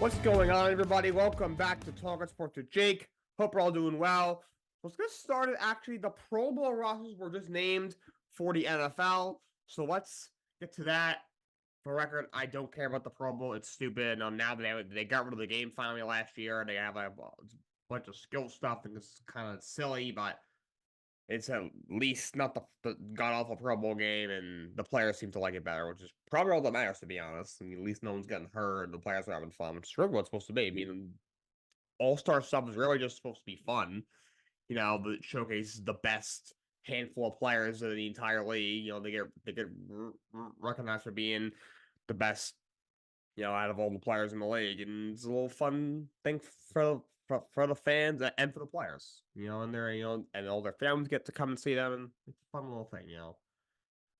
What's going on, everybody? Welcome back to Talkin Sports with Jake. Hope we're all doing well. Let's get started. Actually, the Pro Bowl rosters were just named for the NFL, so let's get to that. For record, I don't care about the Pro Bowl. It's stupid. Now that they got rid of the game finally last year, they have a bunch of skill stuff, and it's kind of silly, but it's at least not the god-awful Pro Bowl game, and the players seem to like it better, which is probably all that matters, to be honest. I mean, at least no one's getting hurt, and the players are having fun, which is really what it's supposed to be. I mean, All-Star stuff is really just supposed to be fun. That showcases the best handful of players in the entire league. They get recognized for being the best, out of all the players in the league, and it's a little fun thing for the fans and for the players, and and all their families get to come and see them, and it's a fun little thing,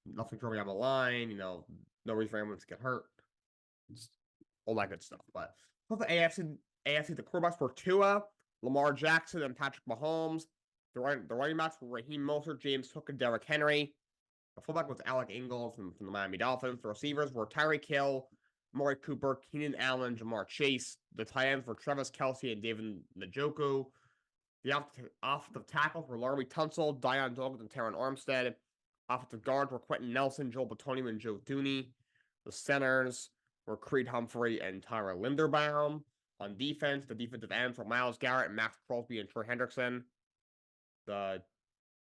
Nothing's really on the line, no reason for anyone to get hurt, just all that good stuff. But for the AFC, the quarterbacks were Tua, Lamar Jackson, and Patrick Mahomes. The running backs were Raheem Mostert, James Cook, and Derrick Henry. The fullback was Alec Ingold from the Miami Dolphins. The receivers were Tyreek Hill, Amari Cooper, Keenan Allen, Jamar Chase. The tight ends were Travis Kelce and David Njoku. The offensive tackles were Larry Tunsil, Dion Dawkins, and Terron Armstead. Offensive guards were Quentin Nelson, Joel Bitonio, and Joe Thuney. The centers were Creed Humphrey and Tyler Linderbaum. On defense, the defensive ends were Myles Garrett, Max Crosby, and Troy Hendrickson. The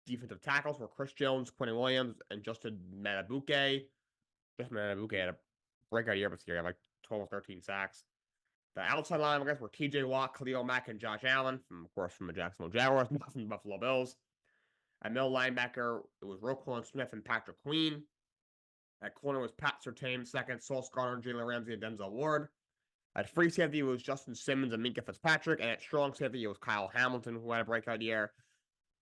defensive tackles were Chris Jones, Quentin Williams, and Justin Matabuke. Justin Matabuke had a breakout year this year. He had like 12 or 13 sacks. The outside linebackers were TJ Watt, Khalil Mack, and Josh Allen, from the Jacksonville Jaguars, from the Buffalo Bills. At middle linebacker, it was Roquan Smith and Patrick Queen. At corner was Pat Surtain, second, Sauce Gardner, Jalen Ramsey, and Denzel Ward. At free safety, it was Justin Simmons and Minka Fitzpatrick. And at strong safety, it was Kyle Hamilton, who had a breakout year.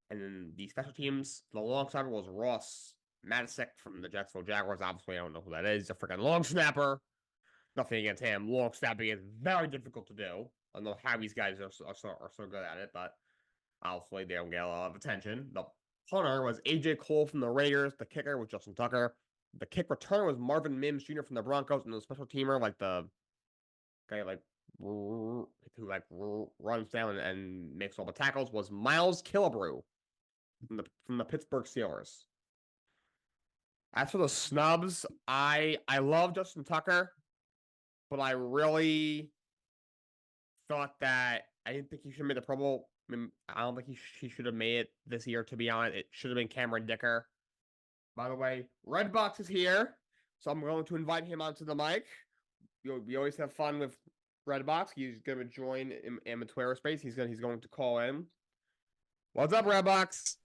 And then the special teams, the long snapper was Ross Matisek from the Jacksonville Jaguars. Obviously, I don't know who that is. A freaking long snapper. Nothing against him. Long snapping is very difficult to do. I don't know how these guys are so good at it, but obviously they don't get a lot of attention. The punter was AJ Cole from the Raiders. The kicker was Justin Tucker. The kick returner was Marvin Mims Jr. from the Broncos, and the special teamer, like the guy who runs down and makes all the tackles, was Miles Killebrew from the Pittsburgh Steelers. As for the snubs, I love Justin Tucker, but I really thought that I didn't think he should have made the Pro Bowl. I don't think he should have made it this year, to be honest. It should have been Cameron Dicker. By the way, Redbox is here, so I'm going to invite him onto the mic. We always have fun with Redbox. He's going to join in Twitter space. He's going to call in. What's up, Redbox?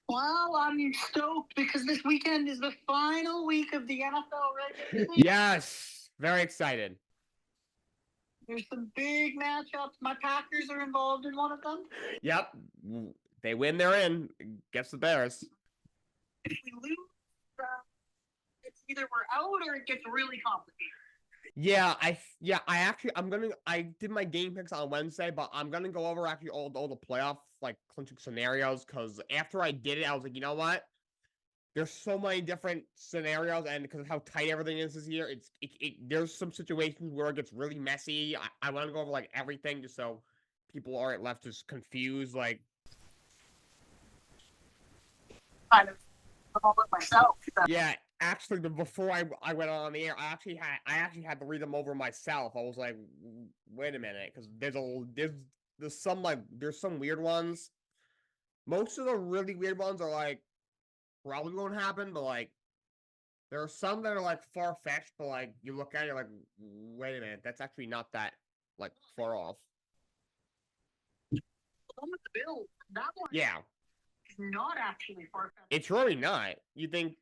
Well, I'm stoked because this weekend is the final week of the NFL regular season. Yes, very excited. There's some big matchups. My Packers are involved in one of them. Yep, they win, they're in. Guess the Bears. If we lose, it's either we're out or it gets really complicated. I did my game picks on Wednesday, but I'm gonna go over actually all the playoff clinching scenarios, because after I did it, I was like, you know what? There's so many different scenarios, and because of how tight everything is this year, there's some situations where it gets really messy. I want to go over everything just so people aren't left just confused. Kind of myself. Yeah. Actually, before I went on the air, I actually had to read them over myself. I was like, wait a minute, because there's some weird ones. Most of the really weird ones are probably won't happen, but there are some that are far fetched, but you look at it, you're like, wait a minute, that's actually not that far off. The one with the Bills, that one. Yeah. Is not actually far fetched. It's really not. You think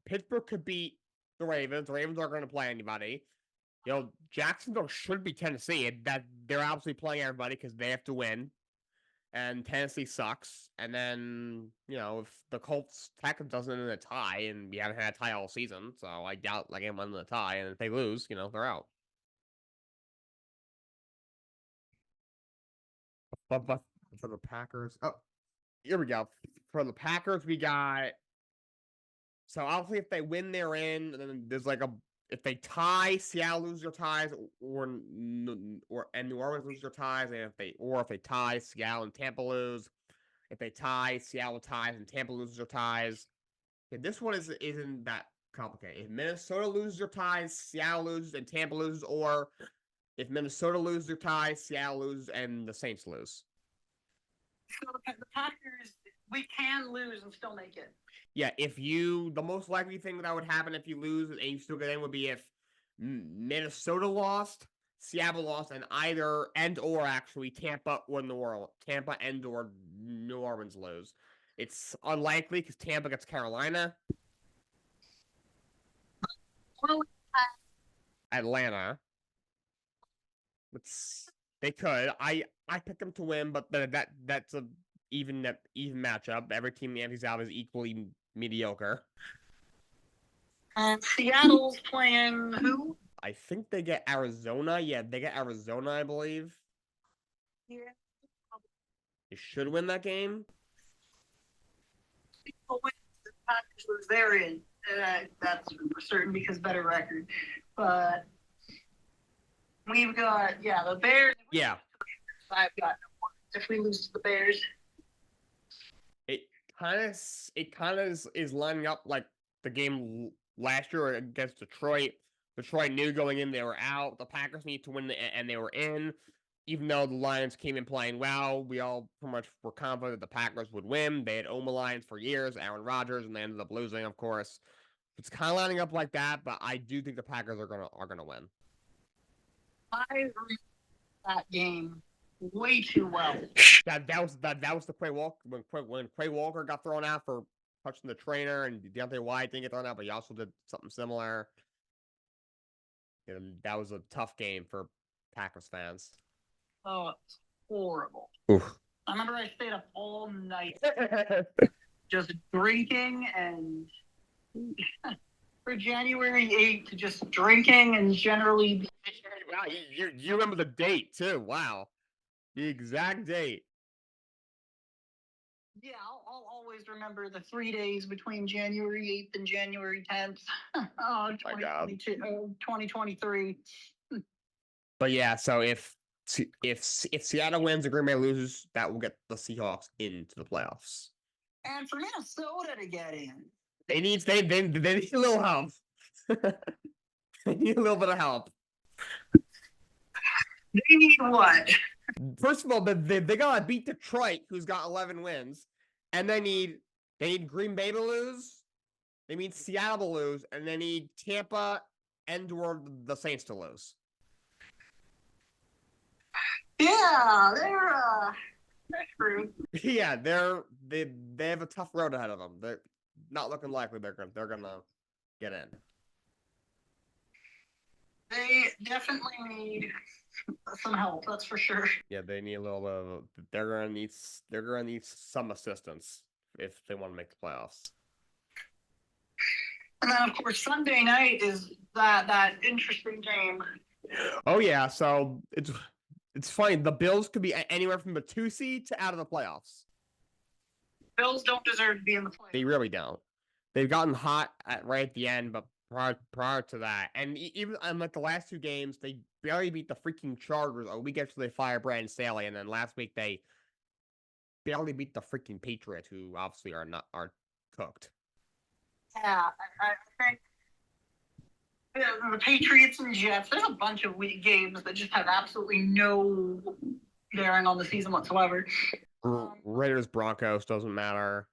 Pittsburgh could beat the Ravens. The Ravens aren't going to play anybody. Jacksonville should be Tennessee. That they're obviously playing everybody because they have to win. And Tennessee sucks. And then, if the Colts Texans doesn't end in a tie, and we haven't had a tie all season, so I doubt anyone in a tie. And if they lose, they're out. But for the Packers, here we go. For the Packers, we got. So obviously, if they win, they're in. And then there's if they tie, Seattle loses their ties, and New Orleans loses their ties, and if they tie, Seattle and Tampa lose. If they tie, Seattle ties, and Tampa loses their ties. Okay, this one isn't that complicated. If Minnesota loses their ties, Seattle loses, and Tampa loses, or if Minnesota loses their ties, Seattle loses, and the Saints lose. So the Packers, we can lose and still make it. Yeah, the most likely thing that would happen if you lose and you still get in would be if Minnesota lost, Seattle lost, and actually Tampa or New Orleans lose. It's unlikely because Tampa gets Carolina. Atlanta. They could. I picked them to win, but that's a even matchup. Every team in the NFC South is equally mediocre. And Seattle's playing who? I think they get Arizona. Yeah, they get Arizona, I believe. Yeah. They should win that game. People win, the Packers lose, they're in. That's for certain because better record. But we've got, the Bears. Yeah. I've got no points if we lose to the Bears. It kind of is lining up like the game last year against Detroit. Detroit knew going in they were out. The Packers need to win, and they were in. Even though the Lions came in playing well, we all pretty much were confident that the Packers would win. They had owned the Lions for years, Aaron Rodgers, and they ended up losing, of course. It's kind of lining up like that, but I do think the Packers are gonna win. I remember that game way too well. That was the Quay Walker when Quay Walker got thrown out for touching the trainer, and Deontay Wyatt didn't get thrown out, but he also did something similar. And that was a tough game for Packers fans. Oh, it's horrible. Oof. I remember I stayed up all night just drinking, and for January 8th, just drinking and generally. Wow, you remember the date too. Wow. The exact date. Yeah, I'll always remember the 3 days between January 8th and January 10th. 2023. But yeah, so if Seattle wins and Green Bay loses, that will get the Seahawks into the playoffs. And for Minnesota to get in, they need a little help. They need a little bit of help. They need what? First of all, they gotta beat Detroit, who's got 11 wins, and they need Green Bay to lose. They need Seattle to lose, and they need Tampa and/or the Saints to lose. Yeah, they're screwed. Yeah, they have a tough road ahead of them. They're not looking likely they're gonna get in. They definitely need some help, that's for sure. Yeah, they need a little bit of. They're gonna need some assistance if they want to make the playoffs. And then, of course, Sunday night is that interesting game. Oh yeah, so it's funny. The Bills could be anywhere from the 2 seed to out of the playoffs. Bills don't deserve to be in the playoffs. They really don't. They've gotten hot right at the end, but prior to that, and even on like the last 2 games, they barely beat the freaking Chargers a week after they fired Brandon Staley, and then last week they barely beat the freaking Patriots, who obviously are cooked. Yeah, I think the Patriots and Jets. There's a bunch of weak games that just have absolutely no bearing on the season whatsoever. Raiders Broncos doesn't matter.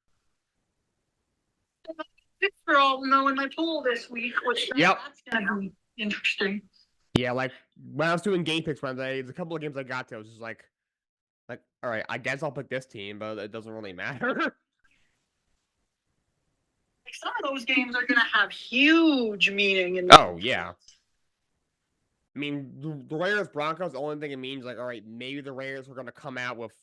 For all knowing my pool this week, which that's gonna be interesting. Yeah, like when I was doing game picks Wednesday, there's a couple of games I got to. I was just like, all right, I guess I'll pick this team, but it doesn't really matter. Some of those games are gonna have huge meaning. Oh yeah. I mean, the Raiders Broncos. The only thing it means, like, all right, maybe the Raiders are gonna come out with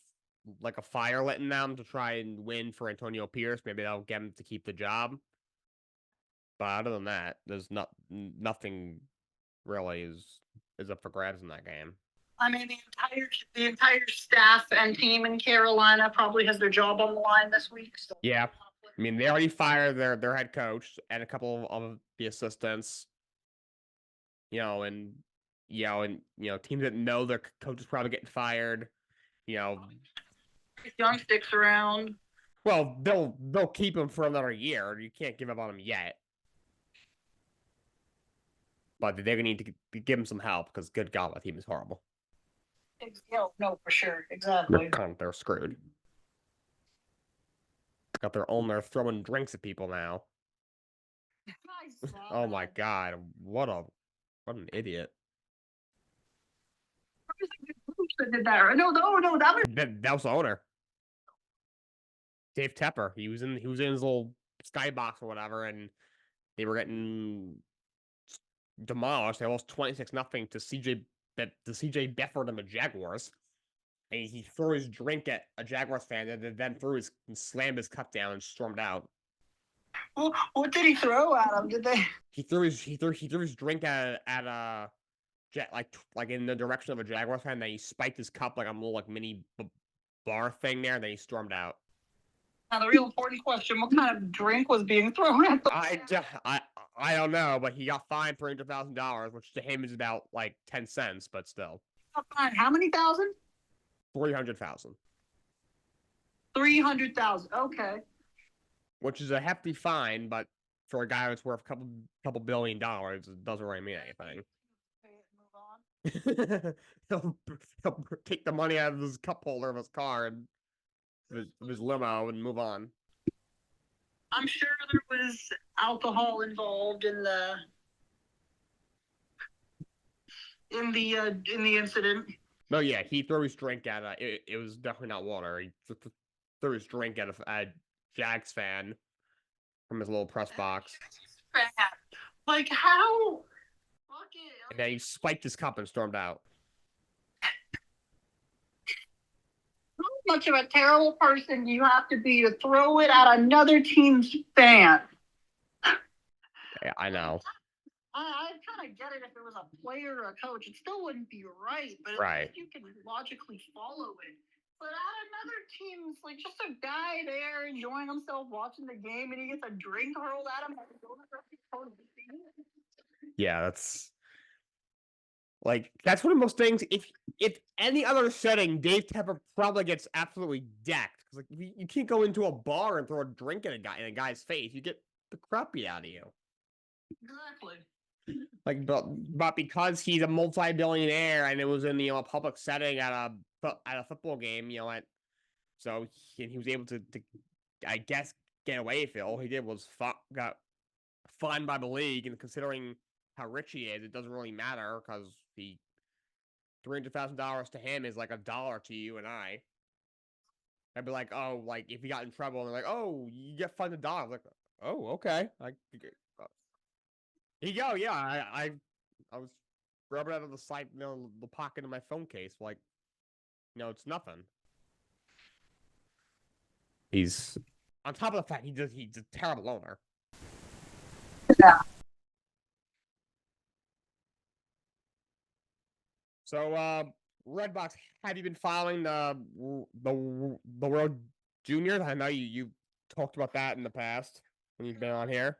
like a fire lit in them to try and win for Antonio Pierce. Maybe that'll get him to keep the job. But other than that, there's nothing really is up for grabs in that game. I mean, the entire staff and team in Carolina probably has their job on the line this week. So. Yeah, I mean, they already fired their head coach and a couple of the assistants. and teams that know their coach is probably getting fired. Young sticks around. Well, they'll keep him for another year. You can't give up on him yet. But they're gonna need to give him some help because, good God, that team is horrible. No, for sure, exactly. They're screwed. Got their owner throwing drinks at people now. Oh my God, what an idiot! That did that. No, that was That was the owner, Dave Tepper. He was in his little skybox or whatever, and they were getting demolished. They lost 26-0 to CJ Beathard and the Jaguars. And he threw his drink at a Jaguars fan, and then slammed his cup down and stormed out. Well, what did he throw at him? Did they? He threw his drink at like in the direction of a Jaguars fan. Then he spiked his cup like a little like mini bar thing there. And then he stormed out. Now the real important question: what kind of drink was being thrown at them? I don't know, but he got fined $300,000, which to him is about like 10 cents, but still. How many thousand? 300,000. 300,000. Okay. Which is a hefty fine, but for a guy that's worth a couple $1 billion, it doesn't really mean anything. he'll take the money out of his cup holder of his car and his limo and move on. I'm sure there was alcohol involved in the incident. No, yeah, he threw his drink at it was definitely not water. He threw his drink at a Jags fan from his little press box. Like how? And then he spiked his cup and stormed out. How much of a terrible person do you have to be to throw it at another team's fan? Yeah, I know. I kind of get it if it was a player or a coach. It still wouldn't be right, but right. You can logically follow it. But at another team, it's like just a guy there enjoying himself watching the game, and he gets a drink hurled at him. Yeah, that's one of those things. If any other setting, Dave Tepper probably gets absolutely decked because you can't go into a bar and throw a drink in a guy's face. You get the crap beat out of you. Exactly. But because he's a multi-billionaire and it was in a public setting at a football game, so he was able to I guess get away with it. All he did was got fined by the league, and considering how rich he is, it doesn't really matter because $300,000 to him is like $1 to you and I. I'd be like, oh, like if he got in trouble, and they're like, oh, you get fined $1. I'm like, oh, okay. Here you go. Yeah, I was rubbing out of the side, the pocket of my phone case. Like, it's nothing. He's on top of the fact he's a terrible owner. Yeah. So, Redbox, have you been following the World Juniors? I know you talked about that in the past when you've been on here.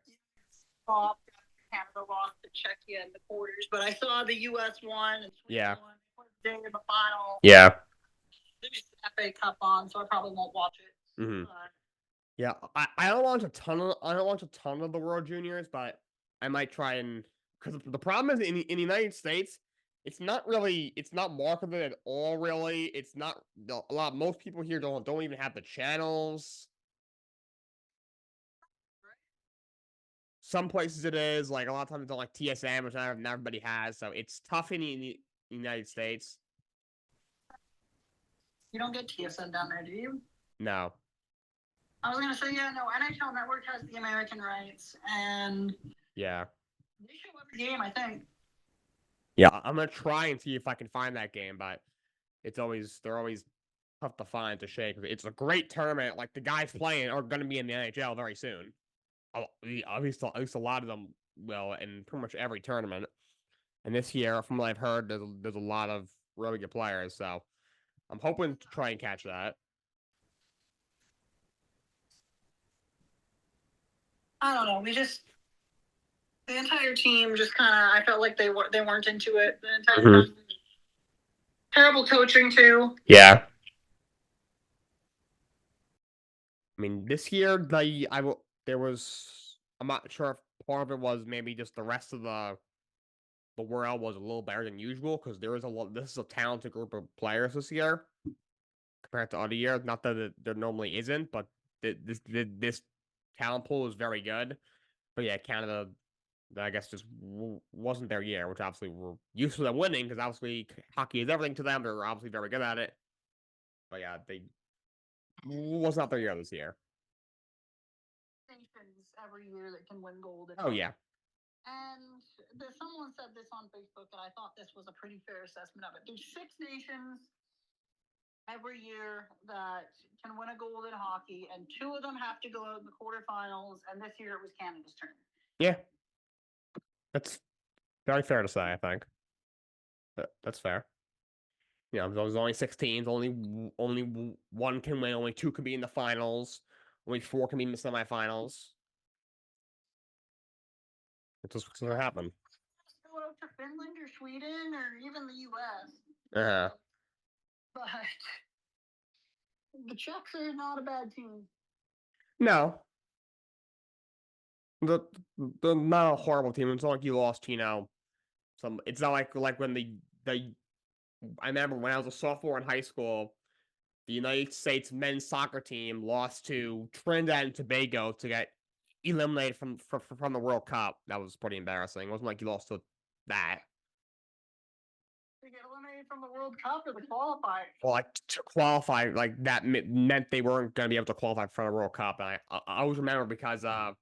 Canada lost to Czechia in the quarters, but I saw the U.S. won and yeah. Day in the final. Yeah. There's the FA Cup on, so I probably won't watch it. Mm-hmm. Yeah, I don't watch a ton of the World Juniors, but I might try and because the problem is in the United States, it's not marketed at all. Really, it's not most people here don't even have the channels. Some places it is, like a lot of times it's on like TSM, which not everybody has, so it's tough in the United States. You don't get TSM down there, do you? No. I was gonna say, yeah, no. NHL Network has the American rights, and yeah, they show every game, I think. Yeah, I'm gonna try and see if I can find that game, but they're always tough to find to shake. It's a great tournament. Like the guys playing are gonna be in the NHL very soon. At least a lot of them will, in pretty much every tournament. And this year, from what I've heard, there's a lot of really good players. So I'm hoping to try and catch that. I don't know. entire team just kind of, I felt like they weren't into it. The entire time. Terrible coaching too. Yeah. I mean, this year there was, I'm not sure if part of it was maybe just the rest of the world was a little better than usual because there is a lot. This is a talented group of players this year compared to other years. Not that there normally isn't, but this talent pool is very good. But yeah, Canada, I guess, just wasn't their year, which obviously we're used to them winning because obviously hockey is everything to them. They're obviously very good at it. But yeah, they was not their year this year. Nations every year that can win gold. Oh yeah. And someone said this on Facebook, and I thought this was a pretty fair assessment of it. There's 6 nations every year that can win a gold in hockey, and 2 of them have to go out in the quarterfinals, and this year it was Canada's turn. Yeah. That's very fair to say, I think. That's fair. You know, there's only 6 teams, only one can win, only 2 can be in the finals, only 4 can be in the semifinals. It's just what's gonna happen. Go out to Finland or Sweden or even the US. Uh-huh. But the Czechs are not a bad team. No. The not a horrible team. It's not like you lost, you know, it's not like when I remember when I was a sophomore in high school, the United States men's soccer team lost to Trinidad and Tobago to get eliminated from the World Cup. That was pretty embarrassing. It wasn't like you lost to that. To get eliminated from the World Cup or the qualifier? Well, like to qualify, like that meant they weren't going to be able to qualify for the World Cup. And I always remember because I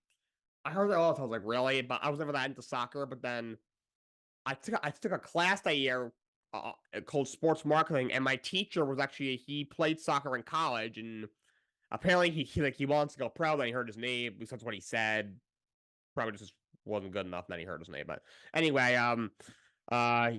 heard that all the time. I was like, really? But I was never that into soccer. But then I took a class that year called sports marketing, and my teacher was actually he played soccer in college, and apparently he wants to go pro. Then he heard his name. That's what he said. Probably just wasn't good enough. Then he heard his name. But anyway,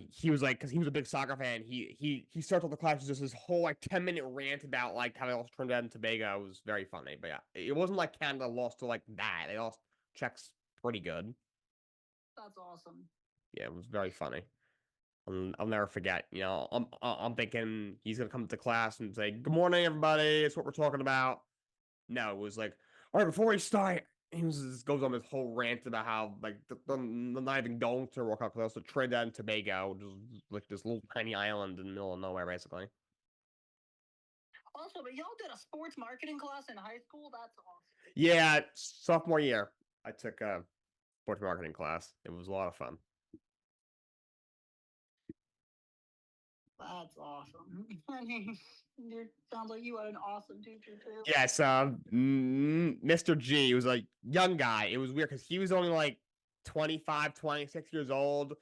he was like, because he was a big soccer fan. He starts off the class with just this whole like 10-minute rant about like how they lost Trinidad and Tobago. It was very funny. But yeah, it wasn't like Canada lost to like that. They lost Czechs pretty good. That's awesome. Yeah, it was very funny. I'll never forget. You know, I'm thinking he's gonna come to class and say, "Good morning, everybody. It's what we're talking about." No, it was like, all right, before we start, he goes on this whole rant about how like they're not even going to World Cup because also Trinidad and Tobago, just like this little tiny island in the middle of nowhere, basically. Also, but y'all did a sports marketing class in high school. That's awesome. Yeah, sophomore year, I took a sports marketing class. It was a lot of fun. That's awesome. I mean, it sounds like you had an awesome teacher too. Yes, Mr. G was a young guy. It was weird because he was only like 25, 26 years old.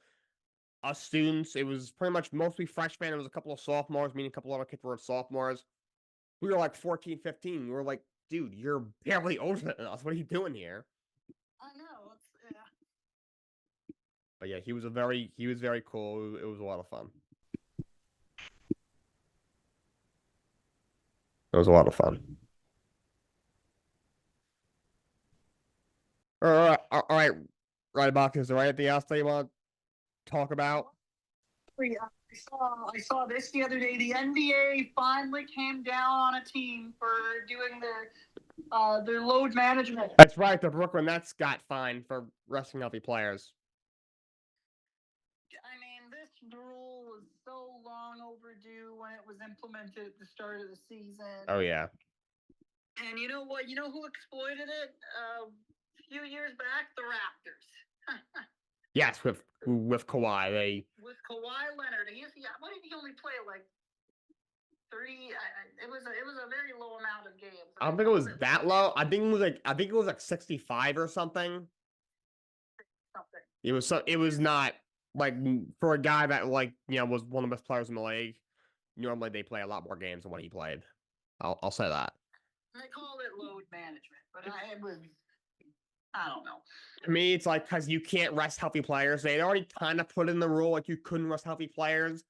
Us students, it was pretty much mostly freshmen. It was a couple of sophomores, meaning a couple other kids were sophomores. We were like 14, 15. We were like, dude, you're barely older than us. What are you doing here? I know. Yeah. But yeah, he was very cool. It was a lot of fun. It was a lot of fun. All right, Redbox, is there anything else that you want to talk about? Yeah, I saw this the other day. The NBA finally came down on a team for doing their load management. That's right. The Brooklyn Nets got fined for resting healthy players. I mean, this rule was so long overdue when it was implemented at the start of the season. Oh yeah. And you know what? You know who exploited it a few years back? The Raptors. Yes, with Kawhi, with Kawhi Leonard. What did he only play like 30? It was a very low amount of games. I don't think it was that low. I think it was like 65 or something. It was not like for a guy that like was one of the best players in the league. Normally they play a lot more games than what he played. I'll say that. They called it load management, but I don't know. To me, it's like because you can't rest healthy players. They'd already kind of put in the rule like you couldn't rest healthy players.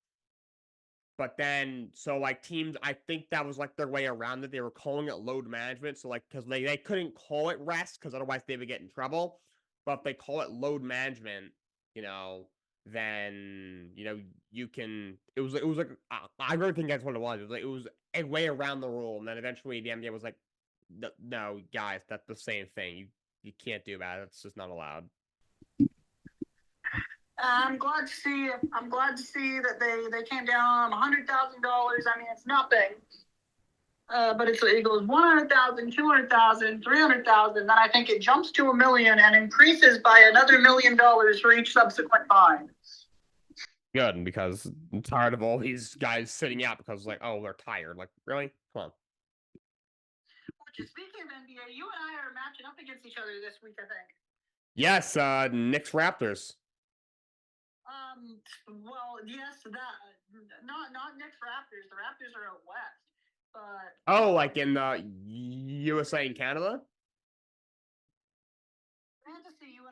But then, so like teams, I think that was like their way around it. They were calling it load management. So like, because they couldn't call it rest because otherwise they would get in trouble. But if they call it load management, then you can. It was like I really think that's what it was. It was a way around the rule, and then eventually the NBA was like, "No, guys, that's the same thing. You can't do that. It's just not allowed." I'm glad to see. I'm glad to see that they came down $100,000. I mean, it's nothing. But it goes 100,000, 200,000, 300,000. Then I think it jumps to $1 million and increases by another $1 million for each subsequent fine. Good, because I'm tired of all these guys sitting out because they're tired. Like, really? Come on. Which, speaking of NBA, you and I are matching up against each other this week, I think. Yes, Knicks Raptors. Well, yes, that not Knicks Raptors. The Raptors are out west. But like in USA and Canada? Fantasy, you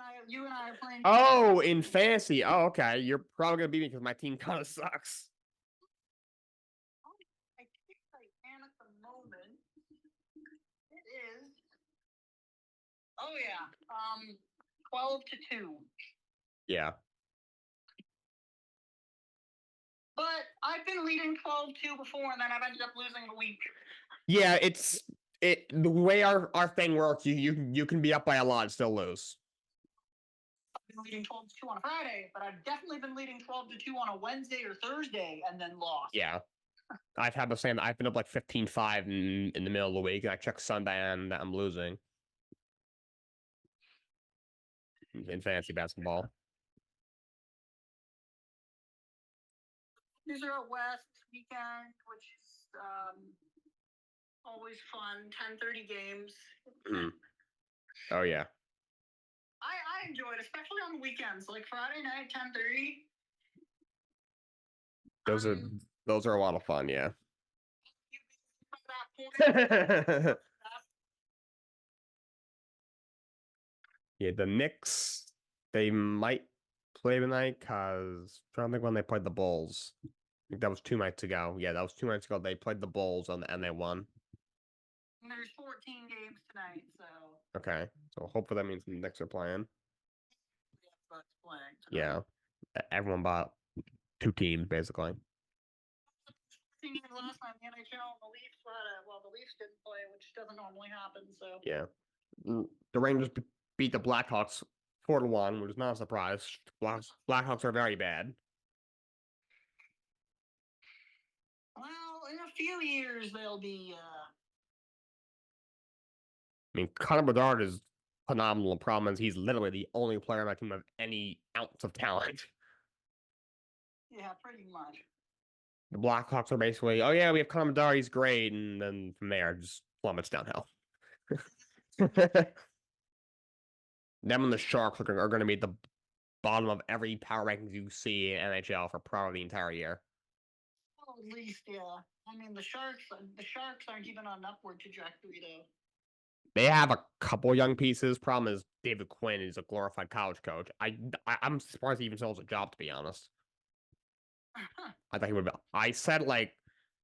and I are playing. Oh, in fantasy. Oh, okay. You're probably gonna beat me because my team kind of sucks. I think I can at the moment. It is. Oh yeah. 12-2. Yeah. But I've been leading 12-2 before, and then I've ended up losing the week. Yeah, the way our thing works. You can be up by a lot and still lose. I've been leading 12-2 on a Friday, but I've definitely been leading 12-2 on a Wednesday or Thursday, and then lost. Yeah. I've had the same. I've been up like 15-5 in the middle of the week, and I check Sunday and I'm losing in fantasy basketball. These are out west weekend, which is always fun. 10:30 games. Mm. Oh yeah. I enjoy it, especially on the weekends, like Friday night, 10:30. Those are a lot of fun. Yeah. Yeah, the Knicks, they might play tonight because I don't think when they played the Bulls. I think that was 2 nights ago. Yeah, that was 2 nights ago. They played the Bulls and they won. There's 14 games tonight, so. Okay, so hopefully that means the Knicks are playing. Playing yeah, everyone bought 2 teams basically. Last time the NHL, the Leafs the Leafs didn't play, which doesn't normally happen. So yeah, the Rangers beat the Blackhawks 4-1, which is not a surprise. Blackhawks are very bad. Well, in a few years they'll be. I mean, Connor Bedard is phenomenal. The problem is he's literally the only player on my team with any ounce of talent. Yeah, pretty much. The Blackhawks are basically, oh yeah, we have Connor Bedard, he's great, and then from there just plummets downhill. Them and the Sharks are going to be at the bottom of every power rankings you see in NHL for probably the entire year. Well, at least, yeah. I mean, the Sharks aren't even on an upward trajectory, though. They have a couple young pieces. Problem is David Quinn is a glorified college coach. I'm surprised he even still has a job, to be honest. I thought he would be. I said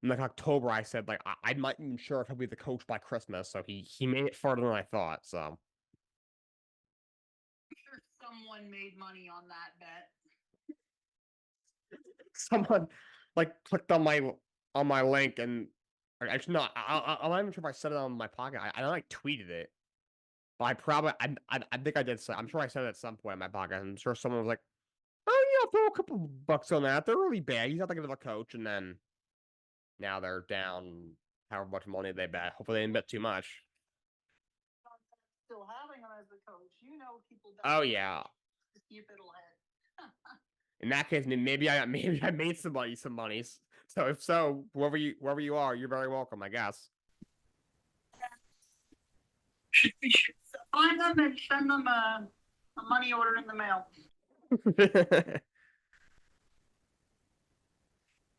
in October, I said I'm not even sure if he'll be the coach by Christmas. So he made it further than I thought. So I'm sure someone made money on that bet. Someone clicked on my link and actually no, I'm not even sure if I said it on my pocket. I tweeted it. But I think I did. I'm sure I said it at some point in my pocket. I'm sure someone was like, "Oh yeah, throw a couple bucks on that. They're really bad. He's not that good of a coach." And then now they're down however much money they bet. Hopefully they didn't bet too much. Still having him as the coach, people. Oh yeah. To see if it'll hit. In that case, maybe I made somebody some monies. So if so, whoever you are, you're very welcome, I guess. Should find them and send them a money order in the mail.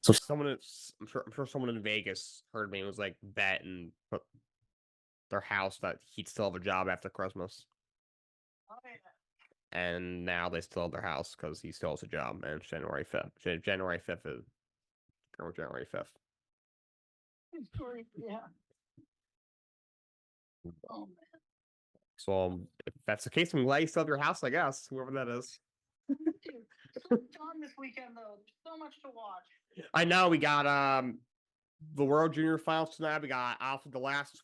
So I'm sure someone in Vegas heard me and was like, bet and put their house that he'd still have a job after Christmas. Oh yeah. And now they still have their house because he still has a job, and it's January 5th. January 5th is January 5th. Yeah. Oh man. So if that's the case, I'm glad you still have your house, I guess, whoever that is. Dude, so much on this weekend though. There's so much to watch. I know we got the World Junior Finals tonight. We got after the last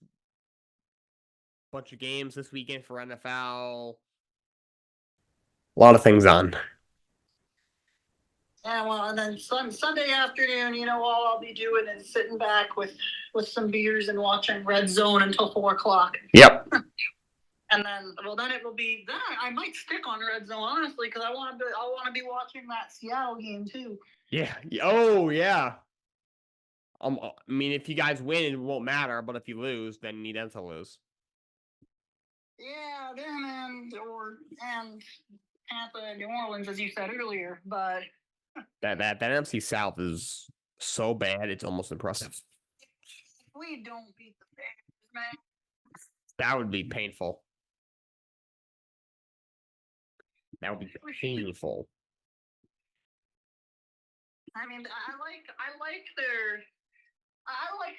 bunch of games this weekend for NFL. A lot of things on. Yeah, well, and then Sunday afternoon, all I'll be doing is sitting back with some beers and watching Red Zone until 4:00. Yep. And then it will be then I might stick on Red Zone honestly because I want to be watching that Seattle game too. Yeah. Oh yeah. I mean, if you guys win, it won't matter. But if you lose, then you need them to lose. Yeah, and Tampa and New Orleans, as you said earlier. But That NFC South is so bad, it's almost impressive. if we don't beat the Bears, man, That would be painful. That would be painful. I mean, I like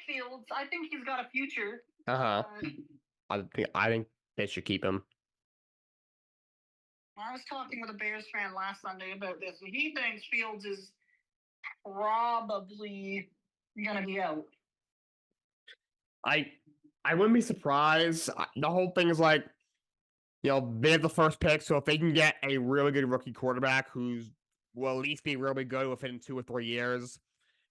Fields. I think he's got a future. I think they should keep him. I was talking with a Bears fan last Sunday about this, and he thinks Fields is probably gonna be out. I wouldn't be surprised. The whole thing is like, they have the first pick, so if they can get a really good rookie quarterback who's will at least be really good within 2 or 3 years,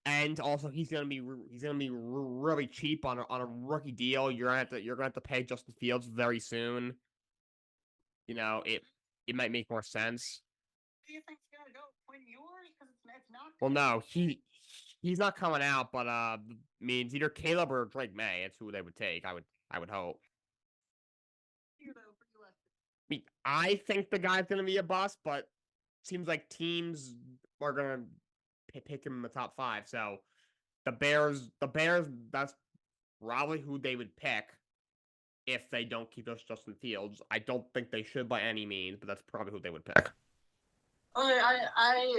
and also he's gonna be really cheap on a rookie deal. You're gonna have to pay Justin Fields very soon. It might make more sense. Do you think he's gonna go Quinn Ewers? Because it's not. Well, no, he's not coming out, but means either Caleb or Drake May. It's who they would take. I would hope. I think the guy's gonna be a bust, but seems like teams are gonna pick him in the top 5. So the Bears, that's probably who they would pick if they don't keep us Justin Fields. I don't think they should by any means, but that's probably who they would pick. I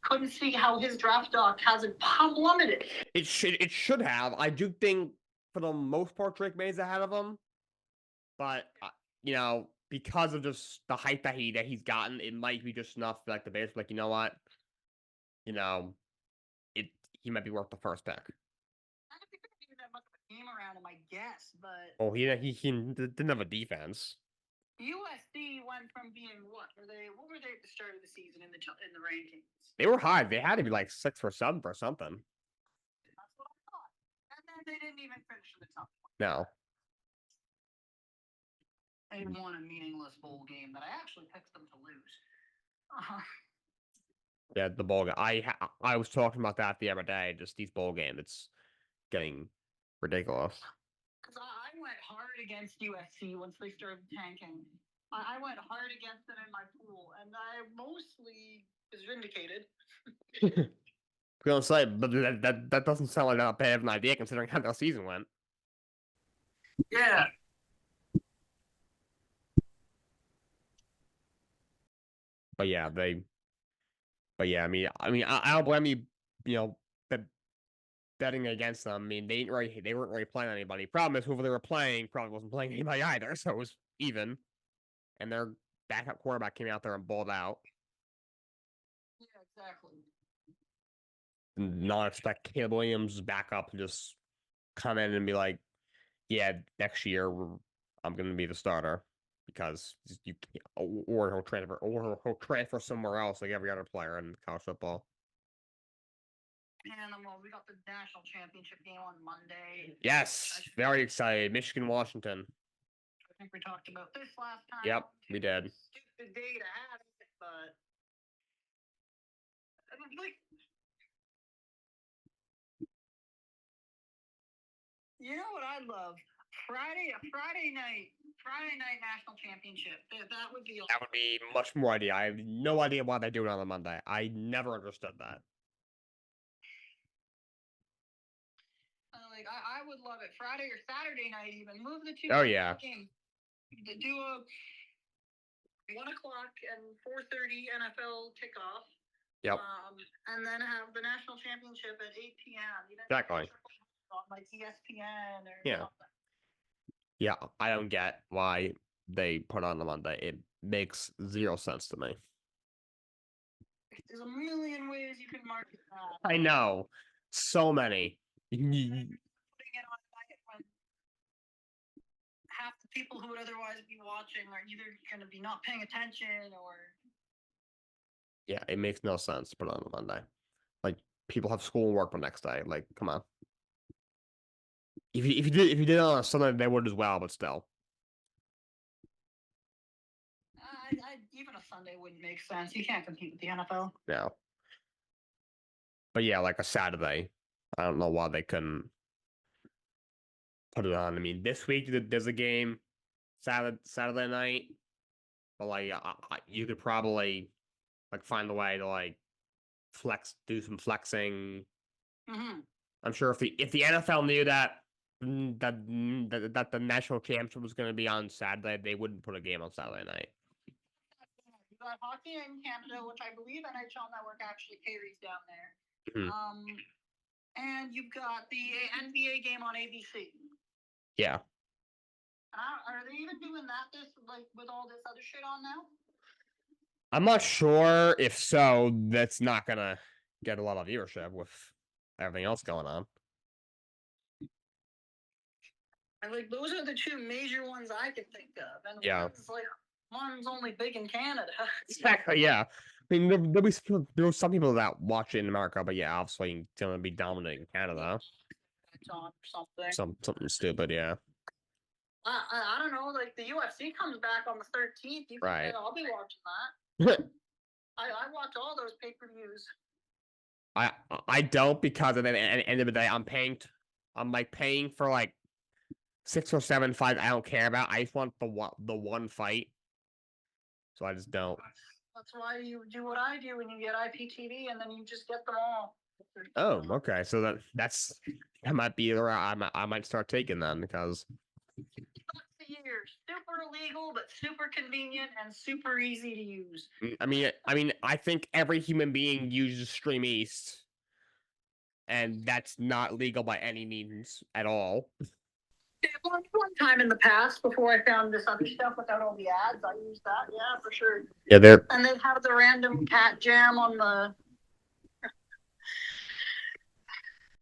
couldn't see how his draft stock hasn't plummeted. It should have. I do think for the most part Drake May's ahead of him, but because of just the hype that he's gotten, it might be just enough like the Bears like, you know what, he might be worth the first pick. I don't think there's even that much of a game around him, I guess, but he didn't have a defense. USC went from being what were they at the start of the season in the rankings? They were high. They had to be like 6 or 7 or something. That's what I thought. And then they didn't even finish in the top 20. No. They won a meaningless bowl game that I actually picked them to lose. Yeah, the bowl game. I was talking about that the other day. Just these bowl games, it's getting ridiculous. Because I went hard against USC once they started tanking. I went hard against them in my pool, and I mostly was vindicated. I was gonna say, but that doesn't sound like that bad of an idea considering how their season went. Yeah. But yeah, I mean, I don't blame you, betting against them. I mean, they weren't really playing anybody. Problem is, whoever they were playing probably wasn't playing anybody either, so it was even. And their backup quarterback came out there and balled out. Yeah, exactly. Not expect Caleb Williams' backup to just come in and be like, yeah, next year I'm going to be the starter because you can't, or he'll transfer somewhere else like every other player in college football. And we got the national championship game on Monday. Yes, very excited. Michigan, Washington. I think we talked about this last time. Yep, we did. Stupid day to have it, but you know what I'd love? Friday night national championship. That would be awesome. That would be much more idea. I have no idea why they do it on a Monday. I never understood that. I would love it. Friday or Saturday night even. Move the two. Oh yeah. Games. Do a 1:00 and 4:30 NFL kickoff. Yep. And then have the national championship at 8 p.m. Exactly. On like ESPN or yeah. something. Yeah, I don't get why they put on the Monday. It makes zero sense to me. There's a million ways you can market that. I know. So many. Putting it on a night when half the people who would otherwise be watching are either going to be not paying attention or. Yeah, it makes no sense to put on a Monday. Like, people have school and work the next day. Like, come on. If you did it on a Sunday, they would as well, but still. Even a Sunday wouldn't make sense. You can't compete with the NFL. No. But yeah, like a Saturday. I don't know why they couldn't put it on. I mean, this week there's a game Saturday night, but like you could probably like find a way to like do some flexing. Mm-hmm. I'm sure if the NFL knew that that the national championship was going to be on Saturday, they wouldn't put a game on Saturday night. You got hockey in Canada, which I believe NHL Network actually carries down there. Mhm. And you've got the NBA game on ABC. Yeah. Are they even doing that with all this other shit on now? I'm not sure. If so, that's not gonna get a lot of viewership with everything else going on. And like those are the two major ones I can think of. And Yeah. one's only big in Canada. Exactly. Yeah. I mean, there were some people that watch it in America, but yeah, obviously it's gonna be dominating Canada. On something. Something stupid. Yeah. I don't know. Like the UFC comes back on the 13th. Right. I'll be watching that. I watch all those pay-per-views. I don't, because at the end of the day, I'm like paying for like 6 or 7 fights I don't care about. I just want the one fight. So I just don't. That's why you do what I do when you get IPTV, and then you just get them all. Oh, okay. So that might be the route I might start taking then, because $50 a year, super illegal but super convenient and super easy to use. I mean, I think every human being uses Stream East, and that's not legal by any means at all. One time in the past, before I found this other stuff without all the ads, I used that. Yeah, for sure. Yeah, and they'd have the random cat jam on the.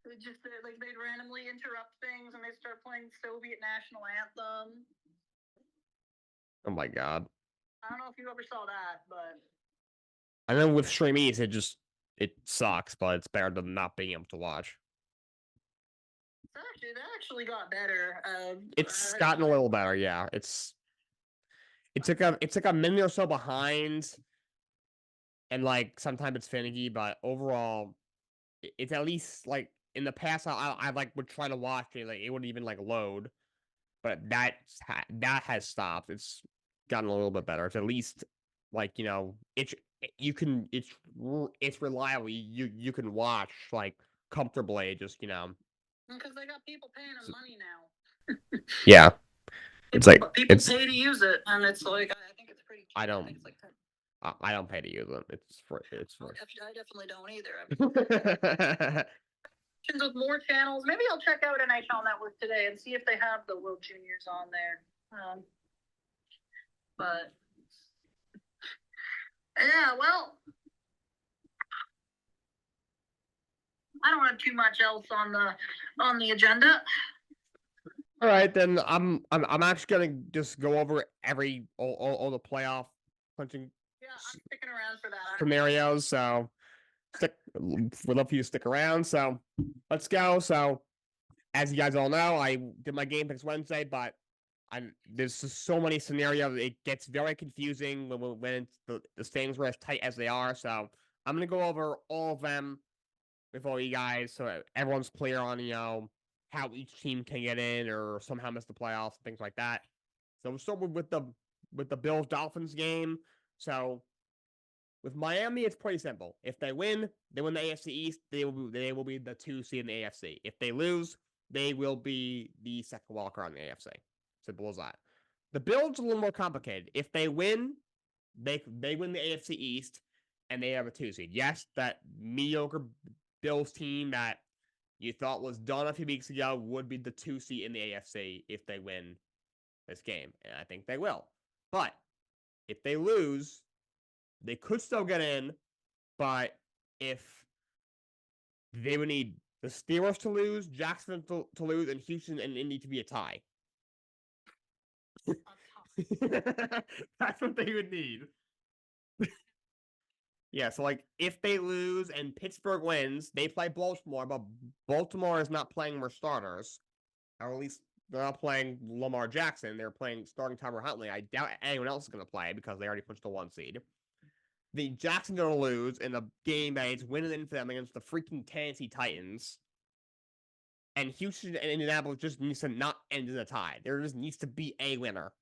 They'd randomly interrupt things and they'd start playing Soviet national anthem. Oh my god. I don't know if you ever saw that, but. I know with Stream East, it sucks, but it's better than not being able to watch. It actually got better. It's gotten a little better, yeah. It's like a minute or so behind, and like sometimes it's finicky, but overall, it's at least like in the past I like would try to watch it, like it wouldn't even like load, but that has stopped. It's gotten a little bit better. It's at least like it's reliable. You can watch like comfortably, just because they got people paying them money now. Yeah. It's like people pay to use it, and it's like I think it's pretty cheap. I don't. I think it's like I don't pay to use them. It's free. I definitely don't either. With more channels, maybe I'll check out NHL Network today and see if they have the World Juniors on there. But yeah, well, I don't have too much else on the agenda. All right, then I'm actually gonna just go over all the playoff punching. Yeah, I'm sticking around for that scenarios. So we'd love for you to stick around. So let's go. So as you guys all know, I did my game picks Wednesday, but there's just so many scenarios. It gets very confusing when the standings were as tight as they are. So I'm gonna go over all of them with all you guys, so everyone's clear on how each team can get in or somehow miss the playoffs, things like that. So we'll start with the Bills Dolphins game. So with Miami, it's pretty simple. If they win the AFC East. They will be the 2 seed in the AFC. If they lose, they will be the second wild card in the AFC. Simple as that. The Bills are a little more complicated. If they win, they win the AFC East, and they have a 2 seed. Yes, that mediocre Bills team that you thought was done a few weeks ago would be the 2 seed in the AFC if they win this game, and I think they will. But if they lose, they could still get in, but if they would need the Steelers to lose, Jacksonville to lose, and Houston and Indy to be a tie. That's what they would need. Yeah, so like if they lose and Pittsburgh wins, they play Baltimore, but Baltimore is not playing their starters. Or at least they're not playing Lamar Jackson. They're playing starting Tyler Huntley. I doubt anyone else is going to play because they already punched the 1 seed. The Jacksonville will lose in a game that is winning in for them against the freaking Tennessee Titans. And Houston and Indianapolis just needs to not end in a tie. There just needs to be a winner.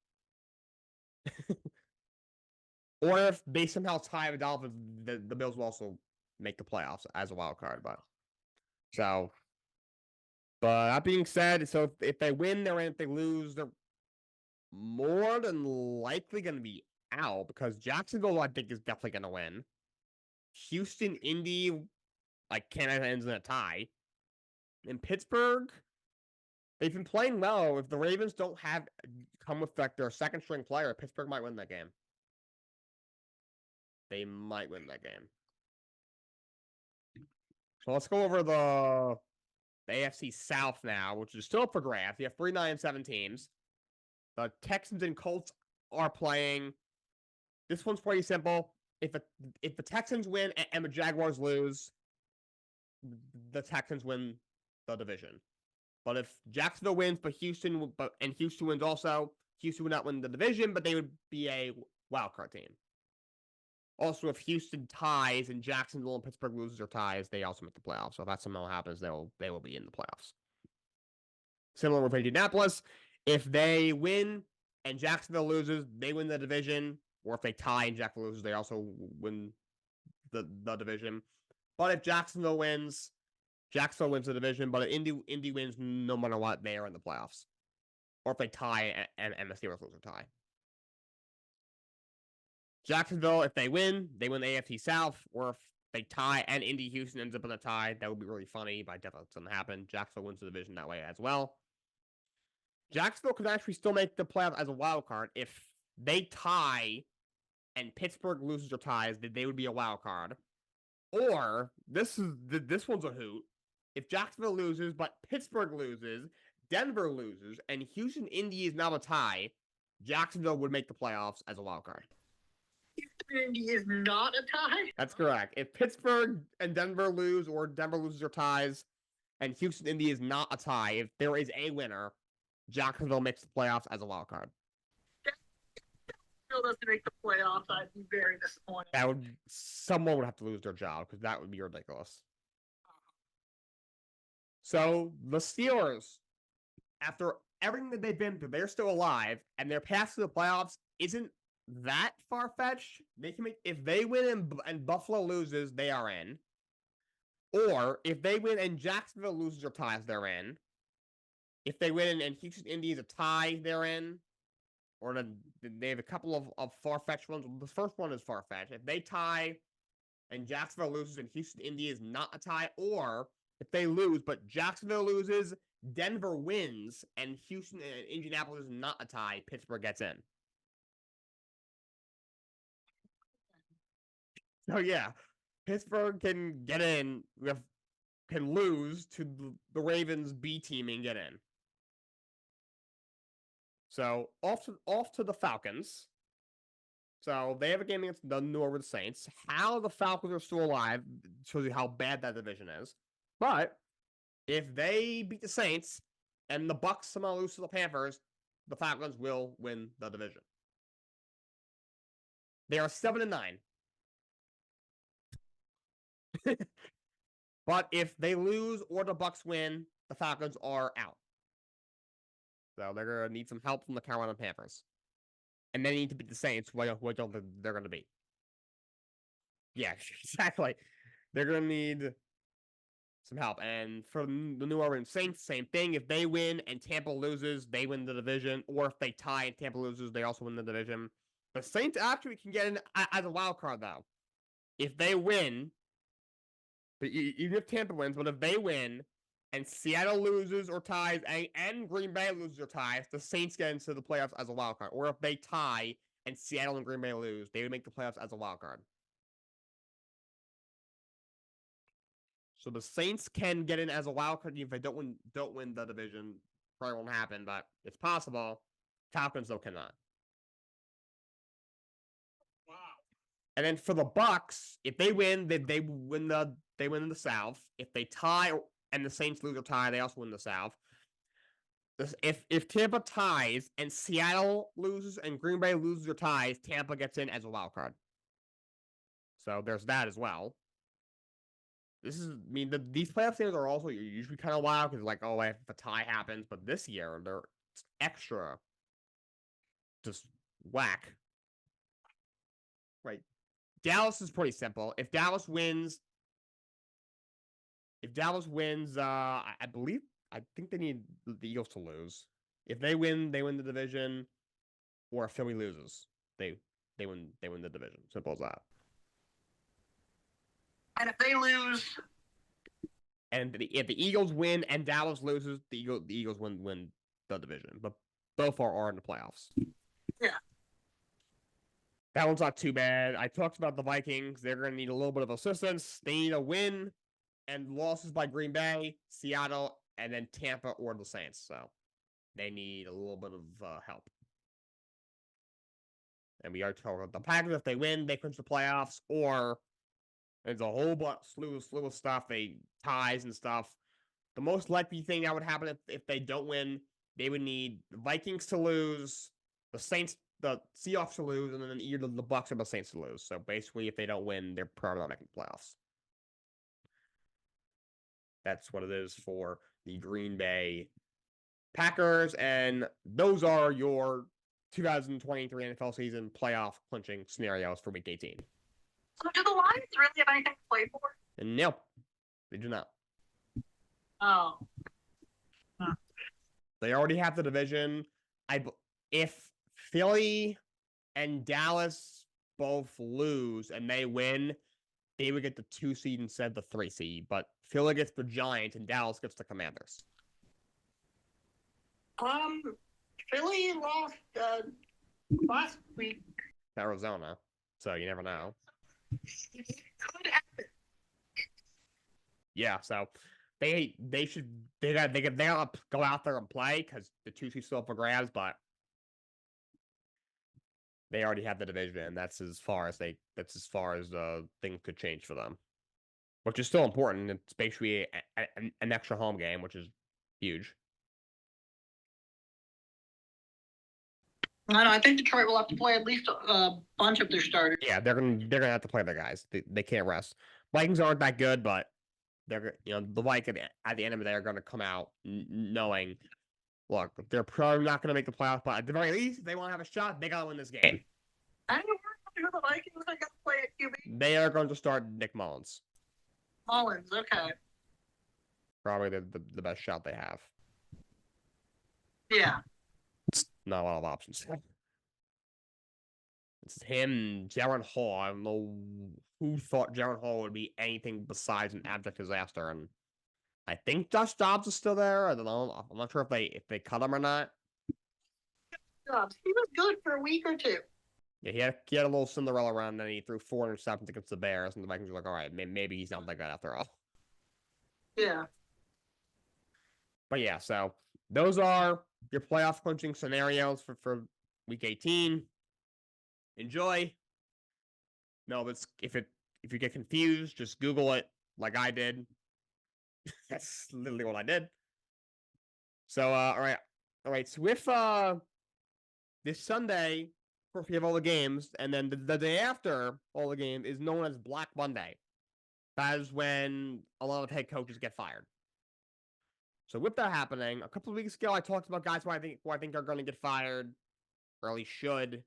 Or if they somehow tie the Dolphins, the Bills will also make the playoffs as a wild card. But that being said, so if they win, they're in. If they lose, they're more than likely going to be out because Jacksonville, I think, is definitely going to win. Houston, Indy, like Canada ends in a tie. In Pittsburgh, they've been playing well. If the Ravens don't come with like their second string player, Pittsburgh might win that game. They might win that game. So let's go over the AFC South now, which is still up for grabs. You have 3, 9, and 7 teams. The Texans and Colts are playing. This one's pretty simple. If the Texans win and the Jaguars lose, the Texans win the division. But if Jacksonville wins, Houston wins also, Houston would not win the division, but they would be a wildcard team. Also, if Houston ties and Jacksonville and Pittsburgh loses or ties, they also make the playoffs. So if that somehow happens, they will be in the playoffs. Similar with Indianapolis, if they win and Jacksonville loses, they win the division. Or if they tie and Jacksonville loses, they also win the division. But if Jacksonville wins the division. But if Indy wins, no matter what, they are in the playoffs. Or if they tie and the Steelers lose or tie. Jacksonville, if they win the AFC South. Or if they tie and Indy Houston ends up in a tie, that would be really funny, but definitely doesn't happen. Jacksonville wins the division that way as well. Jacksonville could actually still make the playoffs as a wild card if they tie and Pittsburgh loses or ties, they would be a wild card. Or this one's a hoot. If Jacksonville loses, but Pittsburgh loses, Denver loses, and Houston Indy is now a tie, Jacksonville would make the playoffs as a wild card. Houston Indy is not a tie? That's correct. If Pittsburgh and Denver lose, or Denver loses or ties, and Houston Indy is not a tie, if there is a winner, Jacksonville makes the playoffs as a wild card. Still doesn't make the playoffs, I'd be very disappointed. Someone would have to lose their job because that would be ridiculous. So the Steelers, after everything that they've been through, they're still alive, and their path to the playoffs isn't that far-fetched. They can make, if they win and Buffalo loses, they are in. Or if they win and Jacksonville loses or ties, they're in. If they win and Houston Indy is a tie, they're in. Or they have a couple of far-fetched ones. The first one is far-fetched. If they tie and Jacksonville loses and Houston Indy is not a tie, or if they lose but Jacksonville loses, Denver wins, and Houston and Indianapolis is not a tie, Pittsburgh gets in. So yeah, Pittsburgh can get in, can lose to the Ravens B team and get in. So off to the Falcons. So they have a game against the New Orleans Saints. How the Falcons are still alive shows you how bad that division is. But if they beat the Saints and the Bucks somehow lose to the Panthers, the Falcons will win the division. They are 7-9. But if they lose or the Bucks win, the Falcons are out. So they're going to need some help from the Carolina Panthers. And they need to beat the Saints, which they're going to beat. Yeah, exactly. They're going to need some help. And for the New Orleans Saints, same thing. If they win and Tampa loses, they win the division. Or if they tie and Tampa loses, they also win the division. The Saints actually can get in as a wild card, though. If they win, even if Tampa wins, but if they win and Seattle loses or ties, and Green Bay loses or ties, the Saints get into the playoffs as a wild card. Or if they tie and Seattle and Green Bay lose, they would make the playoffs as a wild card. So the Saints can get in as a wild card if they don't win the division. Probably won't happen, but it's possible. Falcons though cannot. Wow. And then for the Bucks, if they win, they win in the South. If they tie and the Saints lose or tie, they also win the South. If Tampa ties and Seattle loses and Green Bay loses or ties, Tampa gets in as a wild card. So there's that as well. These playoff series are also usually kind of wild because like, oh, if a tie happens, but this year they're extra just whack. Right. Dallas is pretty simple. If Dallas wins, I think they need the Eagles to lose. If they win the division. Or if Philly loses, they win the division. Simple as that. And if they lose, and if the Eagles win and Dallas loses, the Eagles win the division. But both are in the playoffs. Yeah. That one's not too bad. I talked about the Vikings. They're going to need a little bit of assistance. They need a win and losses by Green Bay, Seattle, and then Tampa or the Saints. So they need a little bit of help. And we are told the Packers, if they win, they clinch the playoffs, or there's a whole slew of stuff, they ties and stuff. The most likely thing that would happen if they don't win, they would need the Vikings to lose, the Seahawks to lose, and then either the Bucks or the Saints to lose. So basically, if they don't win, they're probably not making the playoffs. That's what it is for the Green Bay Packers, and those are your 2023 NFL season playoff clinching scenarios for Week 18. So do the Lions really have anything to play for? And no, they do not. Oh. Huh. They already have the division. If Philly and Dallas both lose and they win, they would get the 2 seed instead of the 3 seed. But Philly gets the Giants and Dallas gets the Commanders. Philly lost last week. Arizona, so you never know. It could happen. Yeah, so they gotta go out there and play because the 2 seeds still up for grabs, but they already have the division, and that's as far as things could change for them, which is still important. It's basically an extra home game, which is huge. I think Detroit will have to play at least a bunch of their starters. Yeah, they're gonna have to play their guys. They can't rest. Vikings aren't that good, but they're the Vikings at the end of the day are going to come out knowing, look, they're probably not going to make the playoffs, but at the very least, if they want to have a shot, they got to win this game. I don't know who the Vikings are going to play at QB. They are going to start Nick Mullins. Mullins, okay. Probably the best shot they have. Yeah. It's not a lot of options. It's him, Jaron Hall. I don't know who thought Jaron Hall would be anything besides an abject disaster, and I think Josh Dobbs is still there. I don't know. I'm not sure if they cut him or not. Dobbs, he was good for a week or two. Yeah, he had a little Cinderella run, and he threw 4 interceptions against the Bears, and the Vikings were like, all right, maybe he's not that good after all. Yeah. But yeah, so those are your playoff clinching scenarios for Week 18. Enjoy. No, but if you get confused, just Google it like I did. That's literally what I did. So all right. So with this Sunday, of course, we have all the games, and then the day after all the games is known as Black Monday. That is when a lot of head coaches get fired. So with that happening, a couple of weeks ago, I talked about guys who I think are going to get fired, or at least should,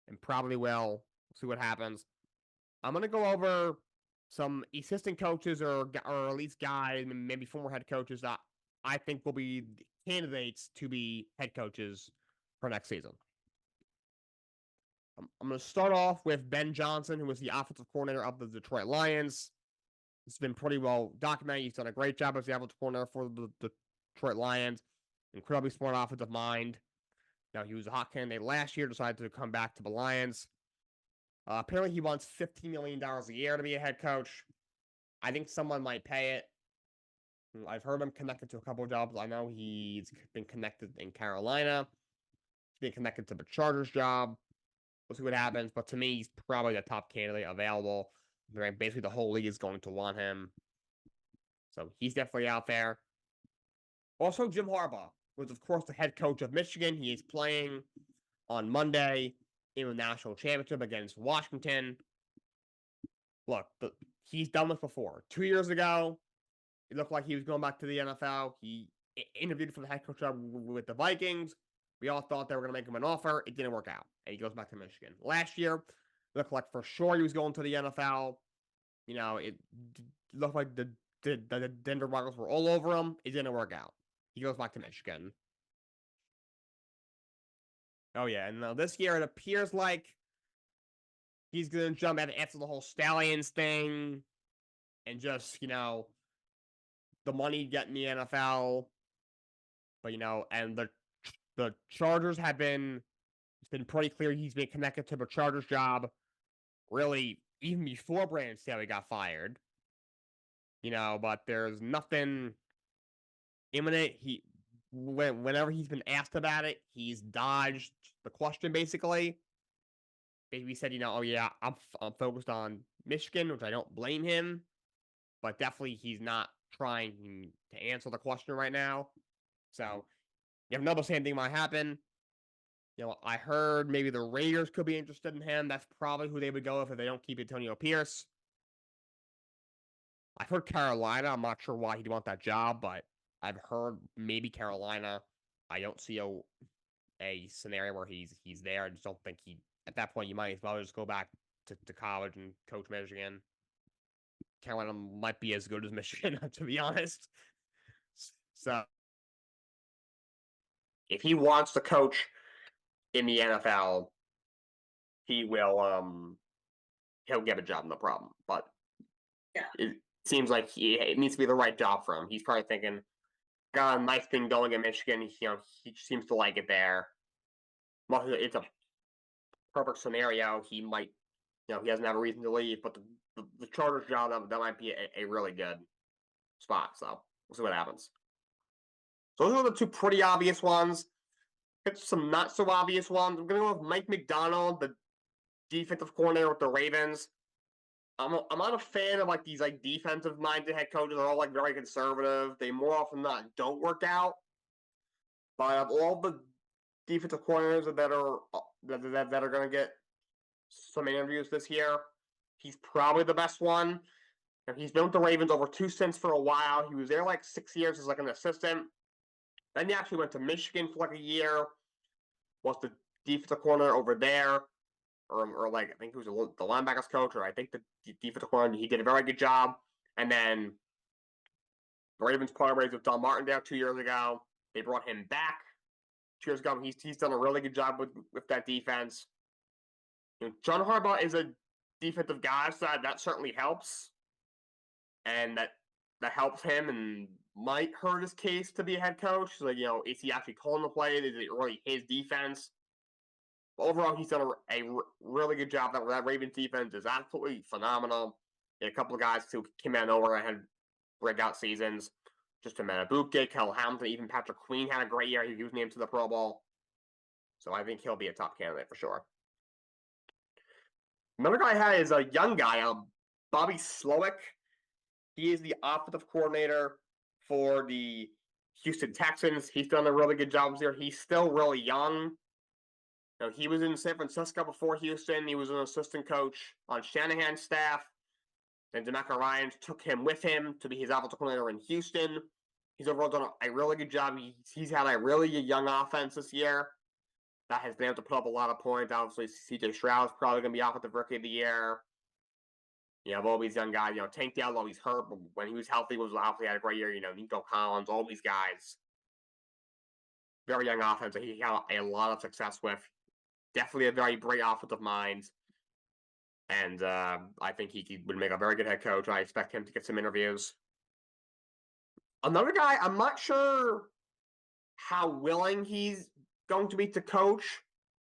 and probably will. We'll see what happens. I'm going to go over some assistant coaches or at least guys, maybe former head coaches that I think will be candidates to be head coaches for next season. I'm going to start off with Ben Johnson, who was the offensive coordinator of the Detroit Lions. It's been pretty well documented. He's done a great job as the offensive coordinator for the Detroit Lions. Incredibly smart offensive mind. Now, he was a hot candidate last year, decided to come back to the Lions. Apparently, he wants $15 million a year to be a head coach. I think someone might pay it. I've heard him connected to a couple of jobs. I know he's been connected in Carolina. He's been connected to the Chargers job. We'll see what happens. But to me, he's probably the top candidate available. Basically, the whole league is going to want him. So he's definitely out there. Also, Jim Harbaugh was, of course, the head coach of Michigan. He is playing on Monday in the national championship against Washington. Look, he's done this before. 2 years ago, it looked like he was going back to the NFL. He interviewed for the head coach job with the Vikings. We all thought they were going to make him an offer. It didn't work out, and he goes back to Michigan. Last year, it looked like for sure he was going to the NFL. You know, it looked like the Denver Broncos were all over him. It didn't work out. He goes back to Michigan. Oh, yeah, and this year it appears like he's going to jump after the whole Stallions thing and just, the money get in the NFL. But, and the Chargers have been, it's been pretty clear he's been connected to the Chargers job really even before Brandon Staley got fired. But there's nothing imminent. Whenever he's been asked about it, he's dodged the question, basically. Basically said, oh yeah, I'm focused on Michigan, which I don't blame him. But definitely he's not trying to answer the question right now. So, you know, the same thing might happen. I heard maybe the Raiders could be interested in him. That's probably who they would go if they don't keep Antonio Pierce. I've heard Carolina. I'm not sure why he'd want that job, but I've heard maybe Carolina. I don't see a scenario where he's there. I just don't think at that point, you might as well just go back to college and coach Michigan. Carolina might be as good as Michigan, to be honest. So, if he wants to coach in the NFL, he will he'll get a job, no problem. But yeah, it seems like it needs to be the right job for him. He's probably thinking, got a nice thing going in Michigan. He seems to like it there. It's a perfect scenario. He might, he doesn't have a reason to leave, but the Chargers job, that might be a really good spot. So we'll see what happens. So those are the two pretty obvious ones. It's some not so obvious ones. I'm going to go with Mike McDonald, the defensive coordinator with the Ravens. I'm not a fan of these defensive minded head coaches. They're all very conservative. They more often than not don't work out. But of all the defensive coordinators that are going to get some interviews this year, he's probably the best one. And he's been with the Ravens over 2 stints for a while. He was there 6 years as an assistant. Then he actually went to Michigan for a year. Was the defensive coordinator over there. Or I think he was the linebackers coach, or I think the defensive coordinator. He did a very good job. And then the Ravens parted ways with Don Martindale 2 years ago. They brought him back 2 years ago. He's done a really good job with that defense. John Harbaugh is a defensive guy, so that certainly helps. And that helps him and might hurt his case to be a head coach. So, is he actually calling the play? Is it really his defense? Overall, he's done a really good job. That Ravens defense is absolutely phenomenal. A couple of guys who came out of nowhere and had breakout seasons. Just a Matabuke, Kel Hamilton, even Patrick Queen had a great year. He was named to the Pro Bowl. So I think he'll be a top candidate for sure. Another guy I had is a young guy, Bobby Slowick. He is the offensive coordinator for the Houston Texans. He's done a really good job here. He's still really young. He was in San Francisco before Houston. He was an assistant coach on Shanahan's staff. And DeMeco Ryans took him with him to be his offensive coordinator in Houston. He's overall done a really good job. He's had a really young offense this year that has been able to put up a lot of points. Obviously, C.J. Stroud's probably going to be offensive rookie of the year. You have all these young guys. Tank Dell, though he's hurt, but when he was healthy, obviously had a great year. Nico Collins, all these guys. Very young offense that he had a lot of success with. Definitely a very bright offensive mind. And I think he would make a very good head coach. I expect him to get some interviews. Another guy, I'm not sure how willing he's going to be to coach,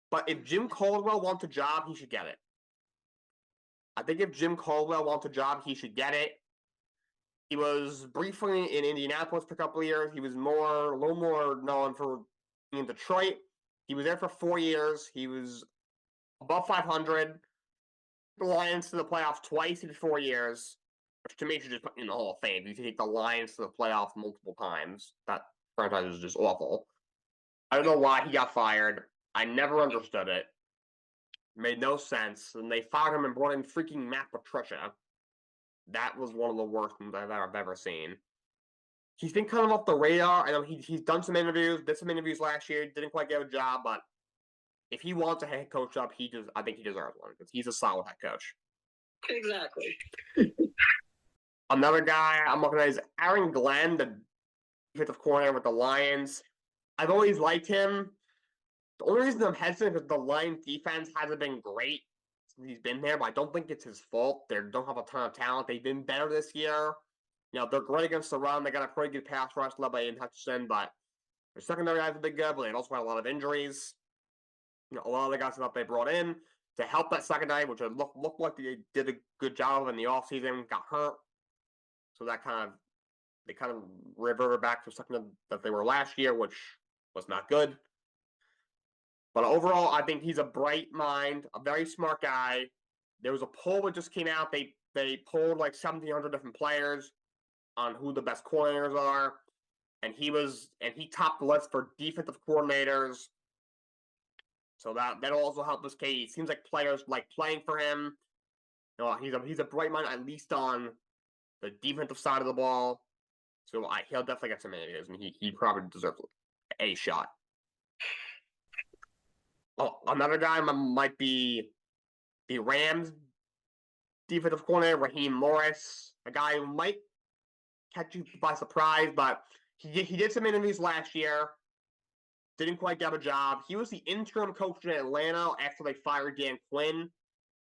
but if Jim Caldwell wants a job, he should get it. I think if Jim Caldwell wants a job, he should get it. He was briefly in Indianapolis for a couple of years. He was a little more known for being in Detroit. He was there for 4 years. He was above 500. The Lions to the playoffs twice in 4 years, which to me should just put in the Hall of Fame. You take the Lions to the playoffs multiple times. That franchise is just awful. I don't know why he got fired. I never understood it. Made no sense. And they fired him and brought in freaking Matt Patricia. That was one of the worst things I've ever seen. He's been kind of off the radar. I know he's done some interviews, did some interviews last year, didn't quite get a job, but if he wants a head coach job, I think he deserves one because he's a solid head coach. Exactly. Another guy I'm looking at is Aaron Glenn, the defensive coordinator with the Lions. I've always liked him. The only reason I'm hesitant is the Lions defense hasn't been great since he's been there, but I don't think it's his fault. They don't have a ton of talent. They've been better this year. You know, they're great against the run. They got a pretty good pass rush led by Ian Hutchinson, but their secondary hasn't been good, but they've also had a lot of injuries. You know, a lot of the guys that they brought in to help that secondary, which looked like they did a good job in the offseason, got hurt. So they kind of reverted back to something that they were last year, which was not good. But overall, I think he's a bright mind, a very smart guy. There was a poll that just came out. They polled like 1,700 different players on who the best coordinators are, and he topped the list for defensive coordinators. So that'll also help his case. It seems like players like playing for him. You know, he's a bright mind, at least on the defensive side of the ball. So he'll definitely get some interviews, and he probably deserves a shot. Oh, another guy might be the Rams defensive coordinator, Raheem Morris, a guy who might catch you by surprise, but he did some interviews last year. Didn't quite get a job. He was the interim coach in Atlanta after they fired Dan Quinn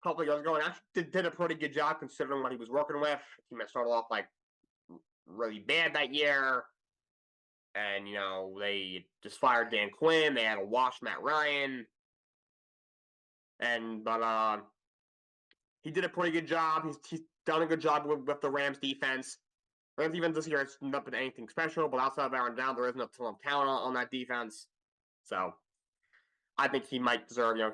a couple of years ago, and actually did a pretty good job considering what he was working with. He might start off like really bad that year, and you know they just fired Dan Quinn. They had to wash Matt Ryan, but he did a pretty good job. He's done a good job with the Rams defense. Rams defense this year has not been anything special, but outside of Aaron Donald, there isn't a ton of talent on that defense. So I think he might deserve, you know,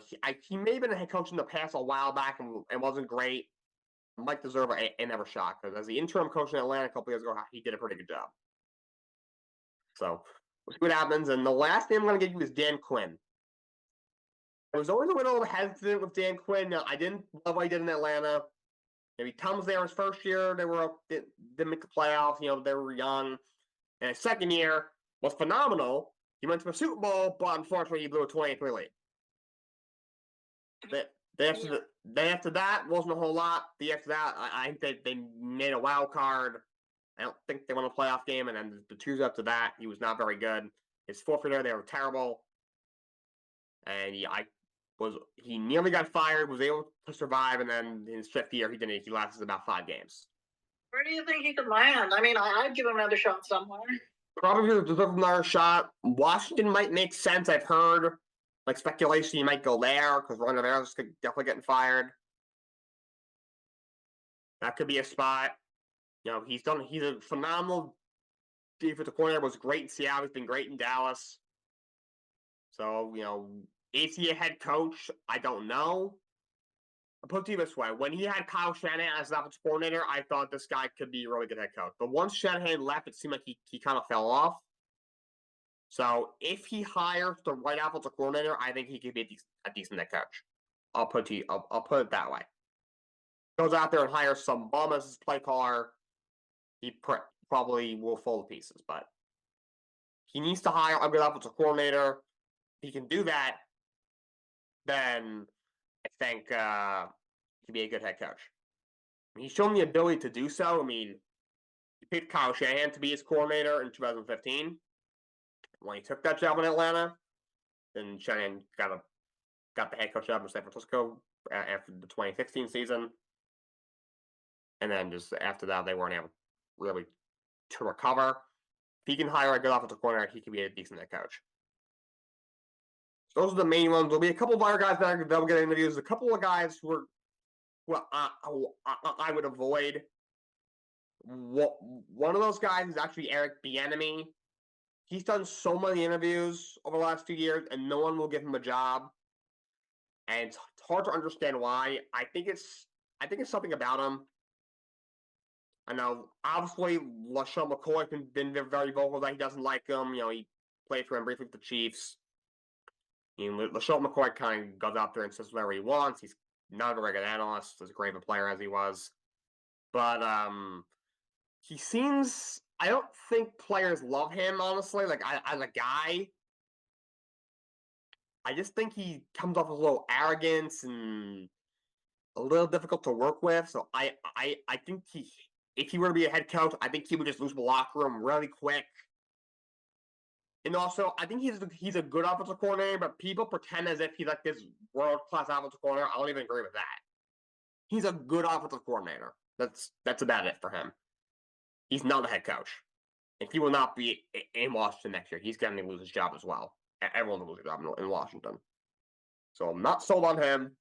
he may have been a head coach in the past a while back and wasn't great. Might deserve another shot because as the interim coach in Atlanta a couple years ago, he did a pretty good job. So we'll see what happens. And the last name I'm going to give you is Dan Quinn. I was always a little hesitant with Dan Quinn. I didn't love what he did in Atlanta. Maybe Tom was there his first year. They didn't make the playoffs. You know, they were young. And his second year was phenomenal. He went to a Super Bowl, but unfortunately, he blew a 28-3 lead. Day after that wasn't a whole lot. The year after that, I think they made a wild card. I don't think they won a playoff game. And then the 2 after that, he was not very good. His 4th year, they were terrible. And he nearly got fired, was able to survive, and then in his 5th year, he didn't. He lasted about 5 games. Where do you think he could land? I mean, I'd give him another shot somewhere. Probably deserve another shot. Washington might make sense. I've heard like speculation he might go there because Ron Rivera's definitely getting fired. That could be a spot. You know, he's a phenomenal defensive coordinator. Was great in Seattle. He's been great in Dallas. So, you know, is he a head coach? I don't know. I'll put it to you this way. When he had Kyle Shanahan as an offensive coordinator, I thought this guy could be a really good head coach. But once Shanahan left, it seemed like he kind of fell off. So if he hires the right offensive coordinator, I think he could be a decent head coach. I'll put it that way. Goes out there and hires some bum as his play caller, he probably will fall to pieces. But he needs to hire a good offensive coordinator. If he can do that, then I think he could be a good head coach. I mean, he's shown the ability to do so. I mean, he picked Kyle Shanahan to be his coordinator in 2015. When he took that job in Atlanta, then Shanahan got the head coach job in San Francisco after the 2016 season. And then just after that, they weren't able really to recover. If he can hire a good offensive coordinator, he can be a decent head coach. So those are the main ones. There'll be a couple of other guys that'll get interviews. A couple of guys who I would avoid. One of those guys is actually Eric Bieniemy. He's done so many interviews over the last 2 years, and no one will give him a job. And it's hard to understand why. I think it's something about him. I know, obviously, LaShawn McCoy has been very vocal that he doesn't like him. He played for him briefly with the Chiefs. LaShawn McCoy kind of goes out there and says whatever he wants. He's not a very good analyst, as great of a player as he was. But he seems... I don't think players love him, honestly. Like, as a guy, I just think he comes off with a little arrogance and a little difficult to work with. So I think if he were to be a head coach, I think he would just lose the locker room really quick. And also, I think he's a good offensive coordinator, but people pretend as if he's like this world-class offensive coordinator. I don't even agree with that. He's a good offensive coordinator. That's about it for him. He's not a head coach. And he will not be in Washington next year. He's going to lose his job as well. Everyone will lose their job in Washington. So I'm not sold on him.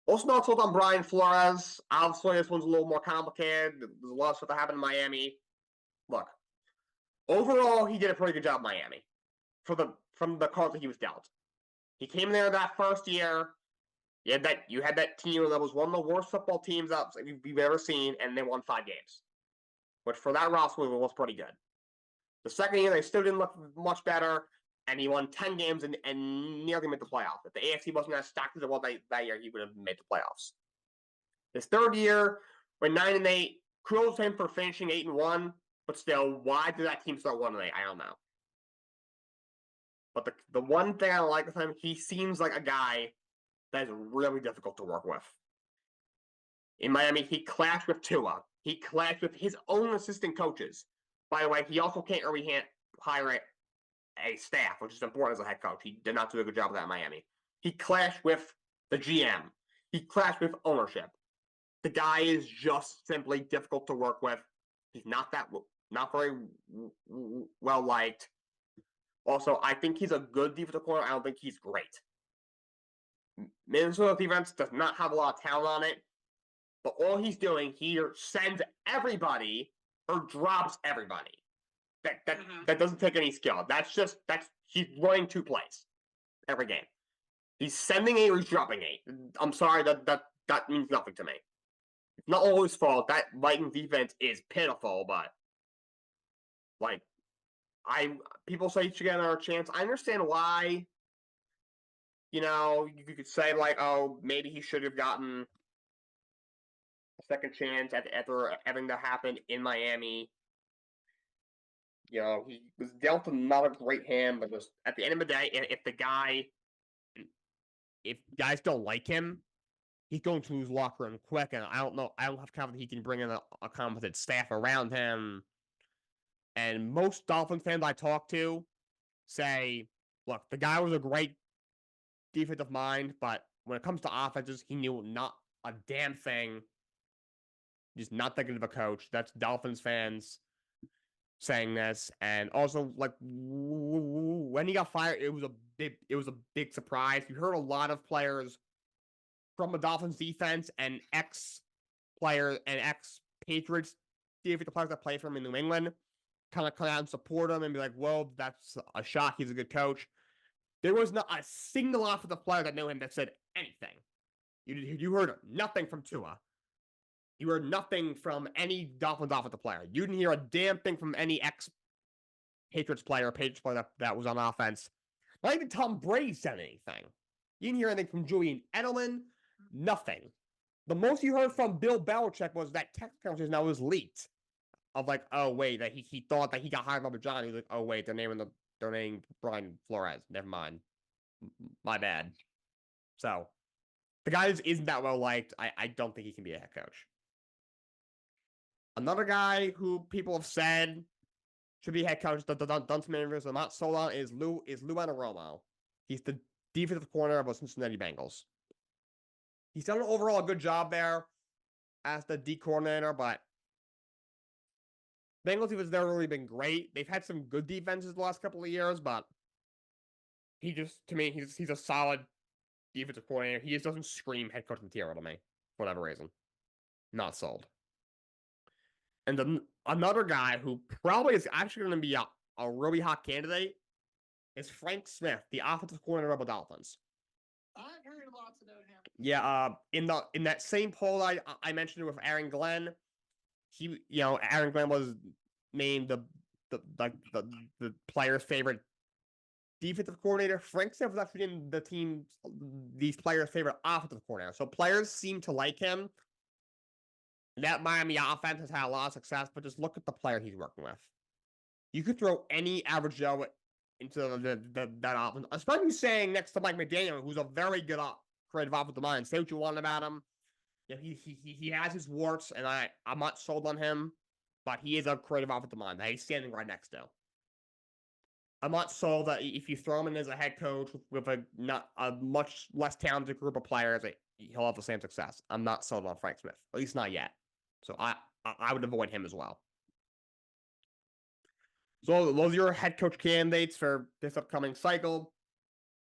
Also not sold on Brian Flores. Obviously, this one's a little more complicated. There's a lot of stuff that happened in Miami. Look, overall, he did a pretty good job in Miami from the cards that he was dealt. He came there that first year. You had that team that was one of the worst football teams we've ever seen, and they won 5 games, which for that roster was pretty good. The second year, they still didn't look much better, and he won 10 games and nearly made the playoffs. If the AFC wasn't as stacked as it was that year, he would have made the playoffs. His third year, went 9-8, kudos to him for finishing 8-1, but still, why did that team start 1-8? I don't know. But the one thing I like with him, he seems like a guy that is really difficult to work with. In Miami, he clashed with Tua. He clashed with his own assistant coaches. By the way, he also can't really hire a staff, which is important as a head coach. He did not do a good job of that in Miami. He clashed with the GM. He clashed with ownership. The guy is just simply difficult to work with. He's not very well liked. Also, I think he's a good defensive coordinator. I don't think he's great. Minnesota defense does not have a lot of talent on it, but all he's doing, he either sends everybody or drops everybody. That doesn't take any skill. He's running 2 plays every game. He's sending 8 or he's dropping 8. I'm sorry, that means nothing to me. It's not all his fault. That Vikings defense is pitiful, but people say he should get another chance. I understand why. You could say oh, maybe he should have gotten a second chance after everything that happened in Miami. He was dealt not a great hand, but just at the end of the day, if guys don't like him, he's going to lose locker room quick. And I don't have confidence he can bring in a competent staff around him. And most Dolphins fans I talk to say, look, the guy was a great defensive mind, but when it comes to offenses, he knew not a damn thing. Just not that good of a coach. That's Dolphins fans saying this. And also, when he got fired, it was a big surprise. You heard a lot of players from the Dolphins defense and ex-players and ex-Patriots defensive players that play for him in New England kind of come out and support him and be like, well, that's a shock. He's a good coach. There was not a single offensive player that knew him that said anything. You heard nothing from Tua. You heard nothing from any Dolphins offensive player. You didn't hear a damn thing from any ex-Patriots player that was on offense. Not even Tom Brady said anything. You didn't hear anything from Julian Edelman. Nothing. The most you heard from Bill Belichick was that text conversation that was leaked. Of oh wait, that he thought that he got hired by John. He's like, oh wait, they're naming Brian Flores. Never mind. My bad. So, the guy isn't that well liked. I don't think he can be a head coach. Another guy who people have said should be head coach, done some interviews, I'm not sold on, is Lou Anarumo. He's the defensive corner of the Cincinnati Bengals. He's done an overall good job there as the D coordinator, but Bengals defense has never really been great. They've had some good defenses the last couple of years, but he just, to me, he's a solid defensive coordinator. He just doesn't scream head coach material to me, for whatever reason. Not sold. And then another guy who probably is actually going to be a really hot candidate is Frank Smith, the offensive coordinator of the Dolphins. I've heard lots about him. Yeah, in that same poll I mentioned with Aaron Glenn, Aaron Glenn was named the player's favorite defensive coordinator. Frank Smith was actually in these players' favorite offensive coordinator. So players seem to like him. That Miami offense has had a lot of success, but just look at the player he's working with. You could throw any average Joe into that offense, especially saying next to Mike McDaniel, who's a very good creative offensive mind. Say what you want about him. Yeah, he has his warts, and I'm not sold on him, but he is a creative offensive mind that he's standing right next to. I'm not sold that if you throw him in as a head coach with a much less talented group of players, he'll have the same success. I'm not sold on Frank Smith, at least not yet. So I would avoid him as well. So those are your head coach candidates for this upcoming cycle.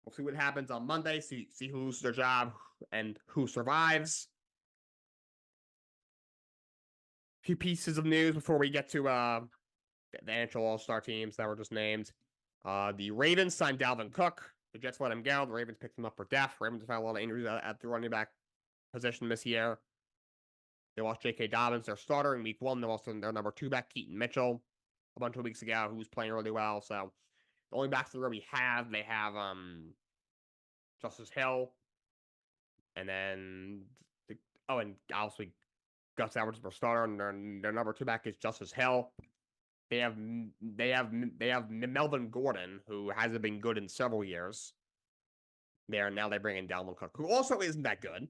We'll see what happens on Monday. See who loses their job and who survives. A few pieces of news before we get to the NHL All-Star teams that were just named. The Ravens signed Dalvin Cook. The Jets let him go. The Ravens picked him up for depth. Ravens have had a lot of injuries at the running back position this year. They lost J.K. Dobbins, their starter, in week 1. They lost their number 2 back, Keaton Mitchell, a bunch of weeks ago, who was playing really well. So the only backs that really have, they have Justice Hill, and then and obviously Gus Edwards is their starter, and their number 2 back is Justice Hill. They have Melvin Gordon, who hasn't been good in several years. Now they bring in Dalvin Cook, who also isn't that good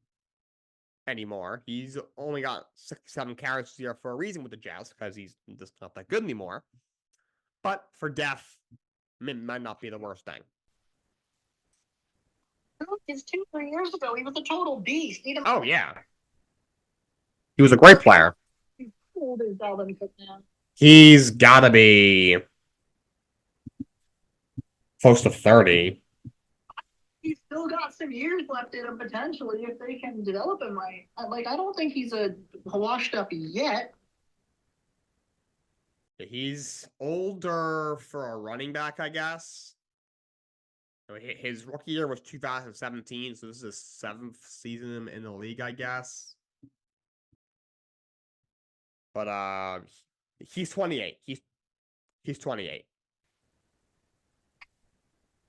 anymore. He's only got 6-7 carries this year for a reason with the Jets, because he's just not that good anymore. But for depth, might not be the worst thing. It's 2-3 years ago. He was a total beast. Oh, yeah. He was a great player. How old is Dalvin Cook now? He's got to be close to 30. He's still got some years left in him, potentially, if they can develop him right. I don't think he's a washed up yet. He's older for a running back, I guess. His rookie year was 2017, so this is his 7th season in the league, I guess. But he's 28. He's 28.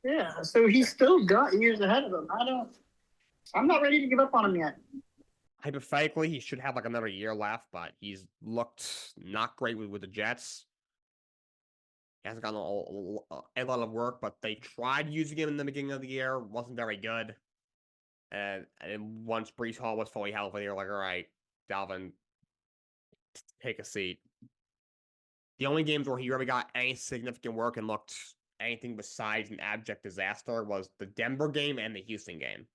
Yeah, so he's still got years ahead of him. I'm not ready to give up on him yet. Hypothetically, he should have another year left, but he's looked not great with the Jets. He hasn't gotten a lot of work, but they tried using him in the beginning of the year. Wasn't very good. And once Breece Hall was fully healthy, they were like, all right, Dalvin, take a seat. The only games where he really got any significant work and looked anything besides an abject disaster was the Denver game and the Houston game.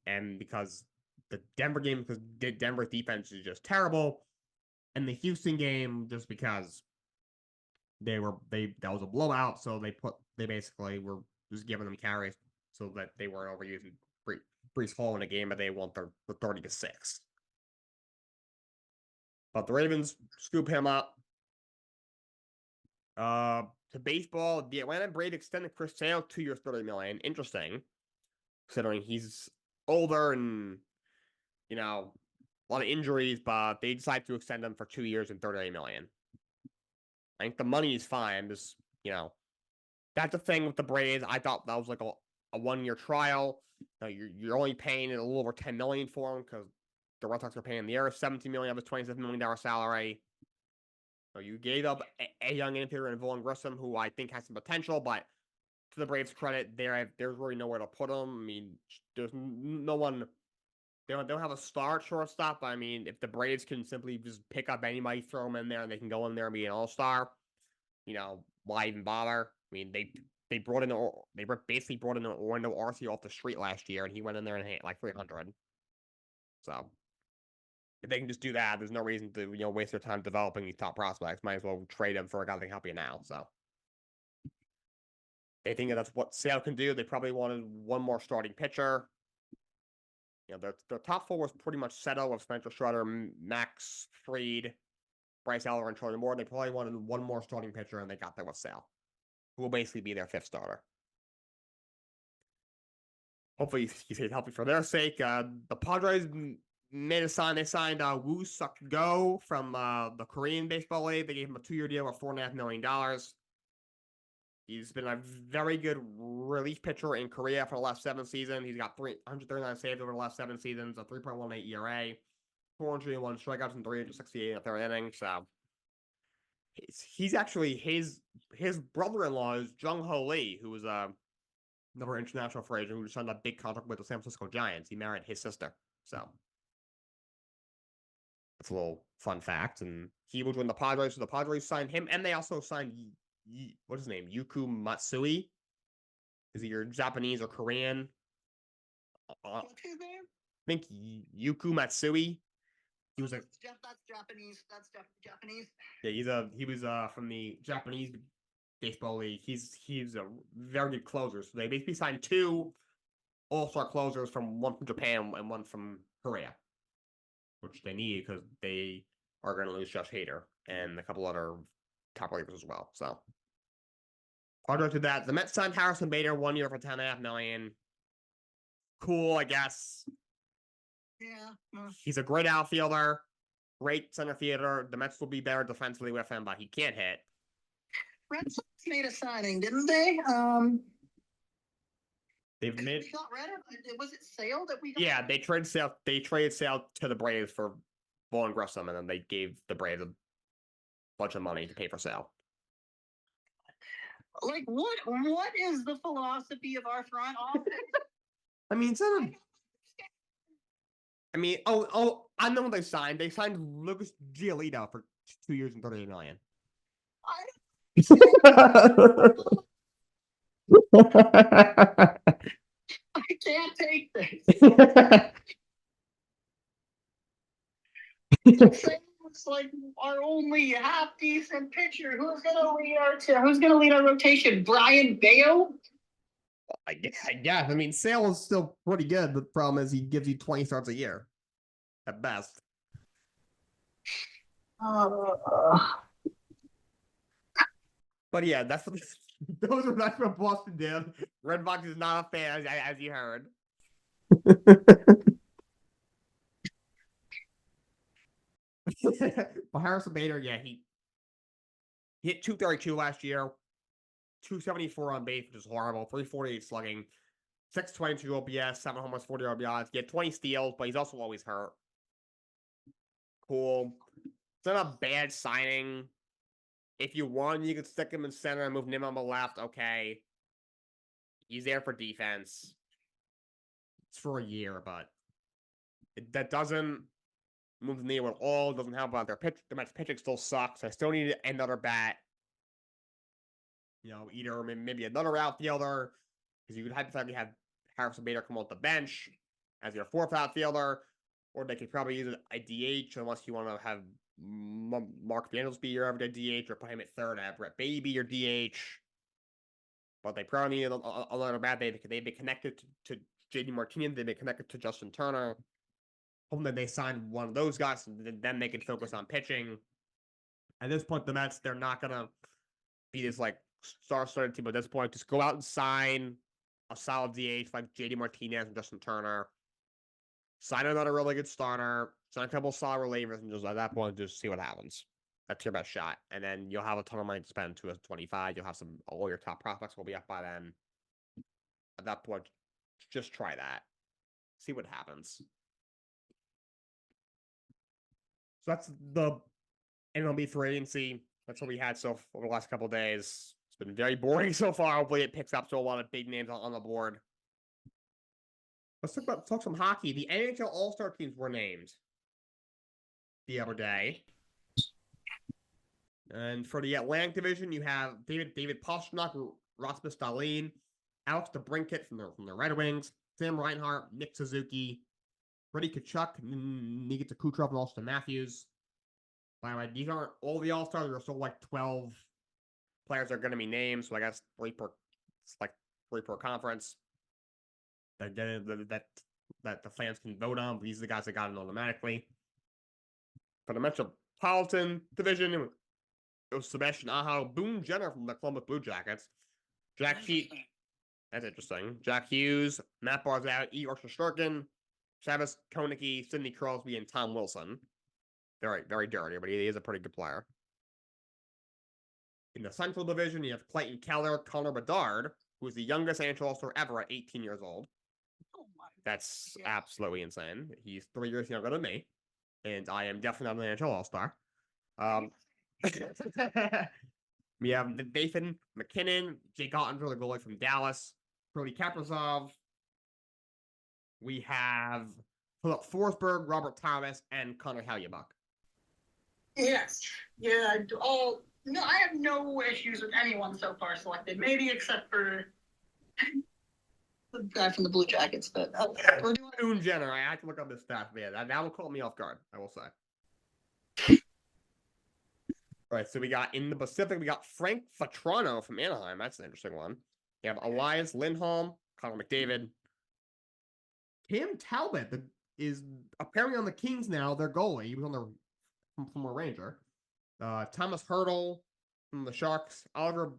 And because the Denver game, because Denver's defense is just terrible, and the Houston game just because that was a blowout, so they basically were just giving them carries so that they weren't overusing Breece Hall in a game, but they won the 30-6. But the Ravens scoop him up. To baseball, the Atlanta Braves extended Chris Sale 2 years, $30 million. Interesting, considering he's older and a lot of injuries, but they decided to extend him for 2 years and $38 million. I think the money is fine. Just that's the thing with the Braves. I thought that was like a 1-year trial. You're only paying a little over $10 million for him because the Red Sox are paying the Air $17 million of his $27 million salary. So you gave up a young infielder in Vaughn Grissom, who I think has some potential, but to the Braves' credit, there's really nowhere to put him. I mean, there's no one. They don't have a star at shortstop. But I mean, if the Braves can simply just pick up anybody, throw them in there, and they can go in there and be an all-star, why even bother? I mean, they basically brought in Orlando Arcia off the street last year, and he went in there and hit like 300. So if they can just do that, there's no reason to waste their time developing these top prospects. Might as well trade them for a guy that can help you now. So they think that's what Sale can do. They probably wanted one more starting pitcher. Their top four was pretty much settled with Spencer Strider, Max Fried, Bryce Eller, and Charlie Moore. They probably wanted one more starting pitcher, and they got that with Sale, who will basically be their fifth starter. Hopefully, he stays healthy for their sake. The Padres made a sign. They signed Woo Suk Go from the Korean Baseball League. They gave him a 2-year deal of $4.5 million. He's been a very good relief pitcher in Korea for the last 7 seasons. He's got 139 saves over the last 7 seasons, a 3.18 ERA, 401 strikeouts in 368 in the third inning. So he's actually his brother-in-law is Jung Ho Lee, who was another international free agent who signed a big contract with the San Francisco Giants. He married his sister. So that's a little fun fact. And he would join the Padres. So the Padres signed him, and they also signed what's his name? Yuku Matsui. Is he your Japanese or Korean? What's his name? I think Yuku Matsui. He was that's Japanese. That's Japanese. Yeah, he was from the Japanese Baseball League. He's a very good closer. So they basically signed 2 all-star closers, one from Japan and one from Korea, which they need because they are going to lose Josh Hader and a couple other top relievers as well. So Padres did that. The Mets signed Harrison Bader 1 year for $10.5 million. Cool, I guess. Yeah. He's a great outfielder, great center fielder. The Mets will be better defensively with him, but he can't hit. Red Sox made a signing, didn't they? They've made. We got rid of. Was it Sale that we got? Yeah, they traded Sale to the Braves for Vaughn Grissom, and then they gave the Braves a bunch of money to pay for Sale. Like what is the philosophy of our front office? I mean, I know what they signed. They signed Lucas Giolito for 2 years and $38 million. I can't take this. It's like our only half decent pitcher. Who's gonna lead our rotation? Brian Bayo? I guess. I mean, Sale is still pretty good. The problem is he gives you 20 starts a year, at best. But yeah, that's what those are what Boston did. Redbox is not a fan, as you heard. But Harrison Bader, yeah, he hit 232 last year, 274 on base, which is horrible, 348 slugging, 622 OPS, 7 homers, 40 RBIs. He had 20 steals, but he's also always hurt. Cool. It's not a bad signing. If you want, you could stick him in center and move Nim on the left. Okay. He's there for defense. It's for a year, but that doesn't move the needle at all. It doesn't help out their pitch. The Mets pitching still sucks. I still need another bat. Either maybe another outfielder, because you could hypothetically have Harrison Bader come off the bench as your 4th outfielder, or they could probably use a DH unless you want to have Mark Daniels be your everyday DH, or put him at 3rd and have Brett Baty be your DH. But they probably need another bat. They've been connected to JD Martinez. They've been connected to Justin Turner. Hoping that they sign one of those guys, and then they can focus on pitching. At this point, the Mets, they're not going to be this star-studded team at this point. Just go out and sign a solid DH like JD Martinez and Justin Turner. Sign another really good starter. Sign a couple solid relievers, and just at that point, just see what happens. That's your best shot. And then you'll have a ton of money to spend to 25. You'll have all your top prospects will be up by then. At that point, just try that. See what happens. So that's the MLB Free Agency. That's what we had over the last couple of days. It's been very boring so far. Hopefully it picks up to a lot of big names on the board. Let's talk some hockey. The NHL All-Star teams were named the other day. And for the Atlantic Division, you have David Pastrnak Rasmus Dahlin, Alex DeBrincat from the Red Wings, Sam Reinhart, Nick Suzuki, Brady Tkachuk, Nikita Kucherov, and Austin Matthews. By the way, these aren't all the All-Stars. There are still like 12 players that are going to be named, so I guess three per conference. That the fans can vote on. But these are the guys that got it automatically. For the Metropolitan Division, it was Sebastian Aho, Boone Jenner from the Columbus Blue Jackets, that's interesting. Jack Hughes, Matt Barzal, Igor Shesterkin, Travis Konecki, Sidney Crosby, and Tom Wilson. Very, very dirty, but he is a pretty good player. In the Central Division, you have Clayton Keller, Connor Bedard, who is the youngest NHL All-Star ever at 18 years old. Oh my That's absolutely insane. He's 3 years younger than me, and I am definitely not an NHL All-Star. We have Nathan McKinnon, Jake Ottinger, the goalie from Dallas, Brody Kaprizov. We have Philip Forsberg, Robert Thomas, and Connor Hellebuyck. Yes. Yeah. Oh no, I have no issues with anyone so far selected. Maybe except for the guy from the Blue Jackets. But we're doing Boone Jenner. I had to look up this stat. Yeah, that will call me off guard. I will say. All right, so we got in the Pacific, we got Frank Vatrano from Anaheim. That's an interesting one. You have Elias Lindholm, Connor McDavid. Cam Talbot is apparently on the Kings now. Their goalie. He was on their from a Ranger. Thomas Hertel from the Sharks. Oliver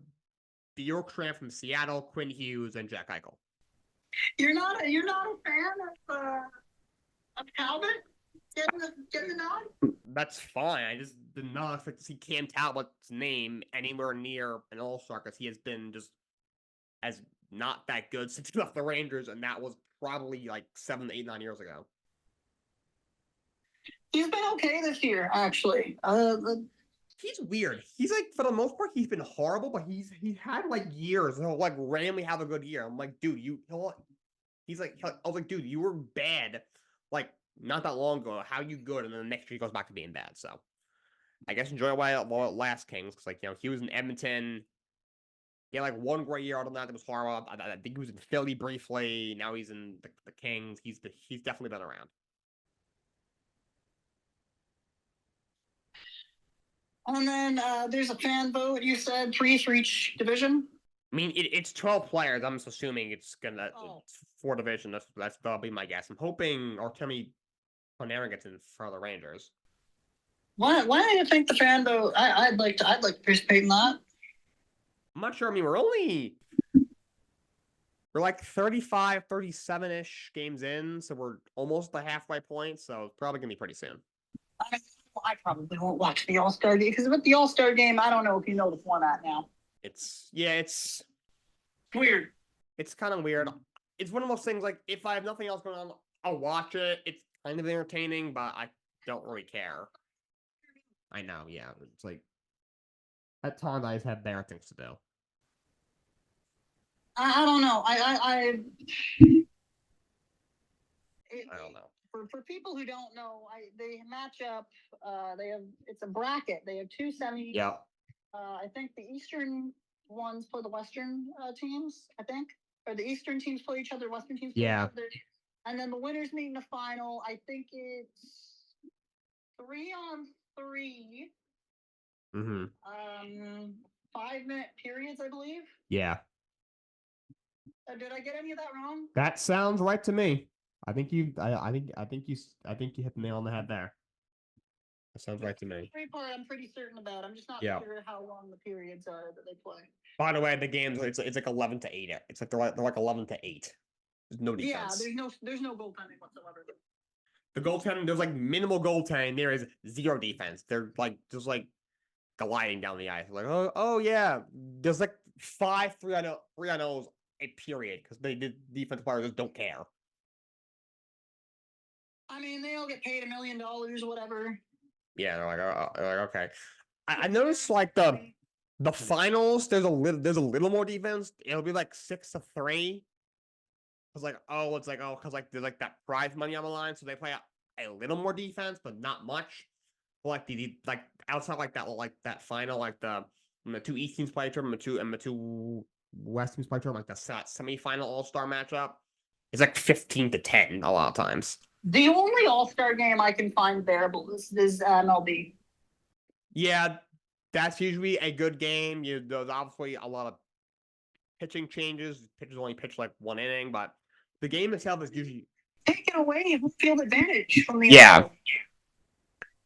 Bjorkstrand from Seattle. Quinn Hughes and Jack Eichel. You're not a fan of Talbot getting the nod? That's fine. I just did not expect to see Cam Talbot's name anywhere near an All-Star because he has been just as not that good since he left the Rangers, and that was probably like 7, 8, 9 years ago. He's been okay this year, actually. He's weird. He's like, for the most part, he's been horrible, but he's had like years. He'll like randomly have a good year. I'm like, dude, I was like, dude, you were bad like not that long ago. How you good? And then the next year he goes back to being bad. So I guess enjoy while it lasts, Kings. Because he was in Edmonton. He had like one great year out of that was horrible. I think he was in Philly briefly. Now he's in the Kings. He's definitely been around. And then there's a fan vote, you said, 3 for each division? I mean, it's 12 players. I'm just assuming it's gonna 4 division. That'll be my guess. I'm hoping Artemi Panarin gets in for the Rangers. Why do you think the fan vote? I'd like to participate in that. I'm not sure. I mean, we're like 35, 37-ish games in, so we're almost the halfway point. So it's probably gonna be pretty soon. I probably won't watch the All-Star game because with the All-Star game, I don't know if you know the format now. It's weird. It's kind of weird. It's one of those things like if I have nothing else going on, I'll watch it. It's kind of entertaining, but I don't really care. I know, yeah. It's like at times I just have better things to do. I don't know. I don't know. For people who don't know, they match up. It's a bracket. They have 2 semis. Yeah. I think the Eastern ones play the Western teams. I think, or the Eastern teams play each other. Western teams play each other. And then the winners meet in the final. I think it's 3-on-3. Mm-hmm. 5-minute periods, I believe. Yeah. Did I get any of that wrong? That sounds right to me. I think you hit the nail on the head there. That sounds right to me. Three part I'm pretty certain about. I'm just not sure how long the periods are that they play. By the way, the games it's like 11 to 8. It's like they're like 11 to 8. There's no defense. Yeah, there's no goaltending whatsoever. The goaltending, there's like minimal goaltending. There is 0 defense. They're like just like gliding down the ice. Like oh yeah, there's like 5 3-on-0s a period because the defensive players just don't care. I mean, they all get paid $1 million, whatever. Yeah, they're like okay. I noticed like the finals. There's a little more defense. It'll be like 6-3. Because because there's like that prize money on the line, so they play a little more defense, but not much. But like the outside like that final when the 2 East teams play each other and the two West teams play each other, like the semifinal All-Star matchup, it's like 15-10 a lot of times. The only All-Star game I can find bearable is MLB. Yeah, that's usually a good game. There's obviously a lot of pitching changes. Pitchers only pitch like one inning, but the game itself is usually taken away home field advantage from the yeah.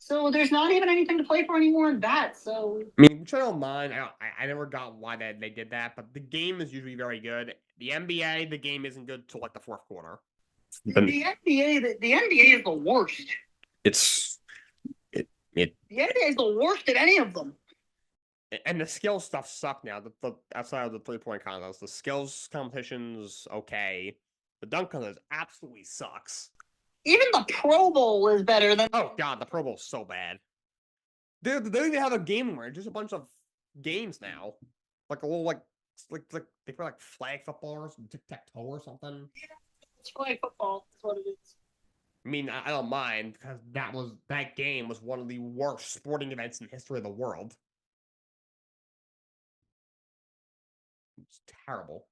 So there's not even anything to play for anymore in that. So I mean, which I don't mind. I never got why they did that, but the game is usually very good. The NBA, the game isn't good till like the fourth quarter. The NBA is the worst. The NBA is the worst at any of them. And the skills stuff suck now. The outside of the 3-point contest, the skills competition's okay. The dunk contest absolutely sucks. Even the Pro Bowl is better than. Oh god, the Pro Bowl's so bad. They don't even have a game where it's just a bunch of games now, like a little like they play like flag football or tic-tac-toe or something. Yeah, it's flag football. That's what it is. I mean, I don't mind because that game was one of the worst sporting events in the history of the world. It's terrible.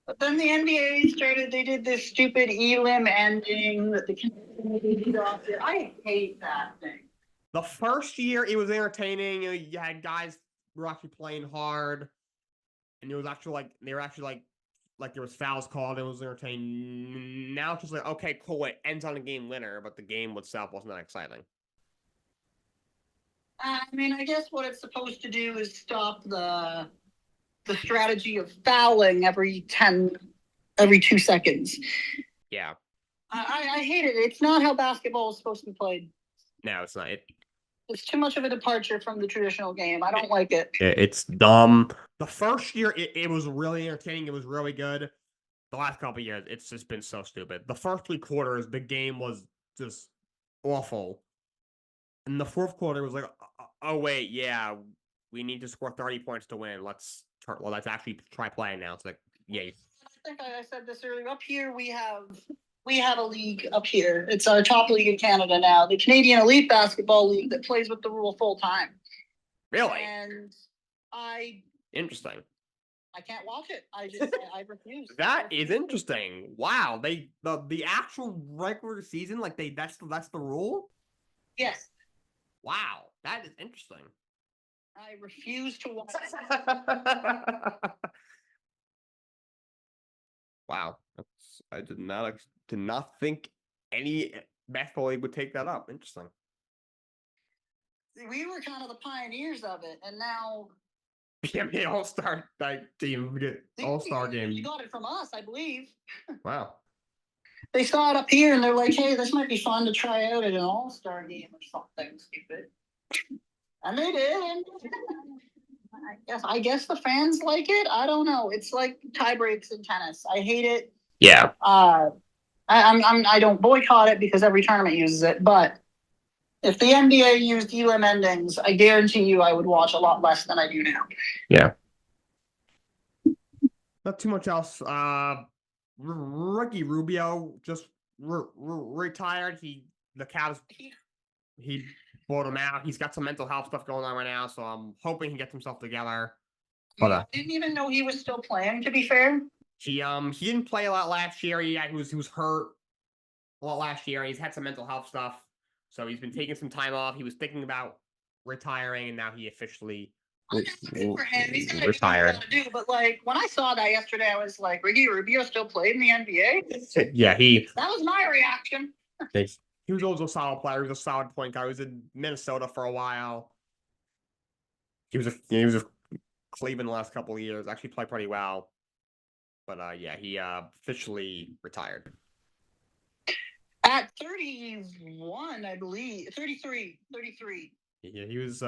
But then the NBA started. They did this stupid elim ending that the community adopted. I hate that thing. The first year, it was entertaining. You had guys who were actually playing hard, and it was actually like they were actually like there was fouls called. It was entertaining. Now it's just like okay, cool. It ends on a game winner, but the game itself wasn't that exciting. I mean, I guess what it's supposed to do is stop the strategy of fouling every 2 seconds. Yeah. I hate it. It's not how basketball is supposed to be played. No, it's not. It's too much of a departure from the traditional game. I don't like it. It's dumb. The first year, it was really entertaining. It was really good. The last couple of years, it's just been so stupid. The first 3 quarters, the game was just awful. And the fourth quarter was like, oh wait, yeah, we need to score 30 points to win. Let's actually try playing now. It's like, yeah. I think I said this earlier. Up here, we have a league up here. It's our top league in Canada now, the Canadian Elite Basketball League that plays with the rule full time. Really? And interesting. I can't watch it. I refuse. That is interesting. Wow, the actual regular season, like that's the rule. Yes. Wow, that is interesting. I refuse to watch Wow, I did not think any basketball league would take that up. Interesting. We were kind of the pioneers of it, and now the All-Star team get All-Star game. You got it from us, I believe. Wow. They saw it up here, and they're like, "Hey, this might be fun to try out at an All-Star game or something stupid." And they did. And I guess the fans like it. I don't know. It's like tie breaks in tennis. I hate it. Yeah. I don't boycott it because every tournament uses it, but if the NBA used elim endings, I guarantee you I would watch a lot less than I do now. Yeah. Not too much else. Ricky Rubio just retired. The Cavs he bought him out. He's got some mental health stuff going on right now, so I'm hoping he gets himself together. But I didn't even know he was still playing, to be fair. He didn't play a lot last year. He was hurt a lot last year. He's had some mental health stuff, so he's been taking some time off. He was thinking about retiring, and now he officially retired. Do, but like when I saw that yesterday, I was like, Ricky Rubio still played in the NBA? Yeah, that was my reaction. He was also a solid player. He was a solid point guard. He was in Minnesota for a while. He was a Cleveland the last couple of years. Actually played pretty well. But yeah, he officially retired. At 31, I believe. 33. Yeah, he was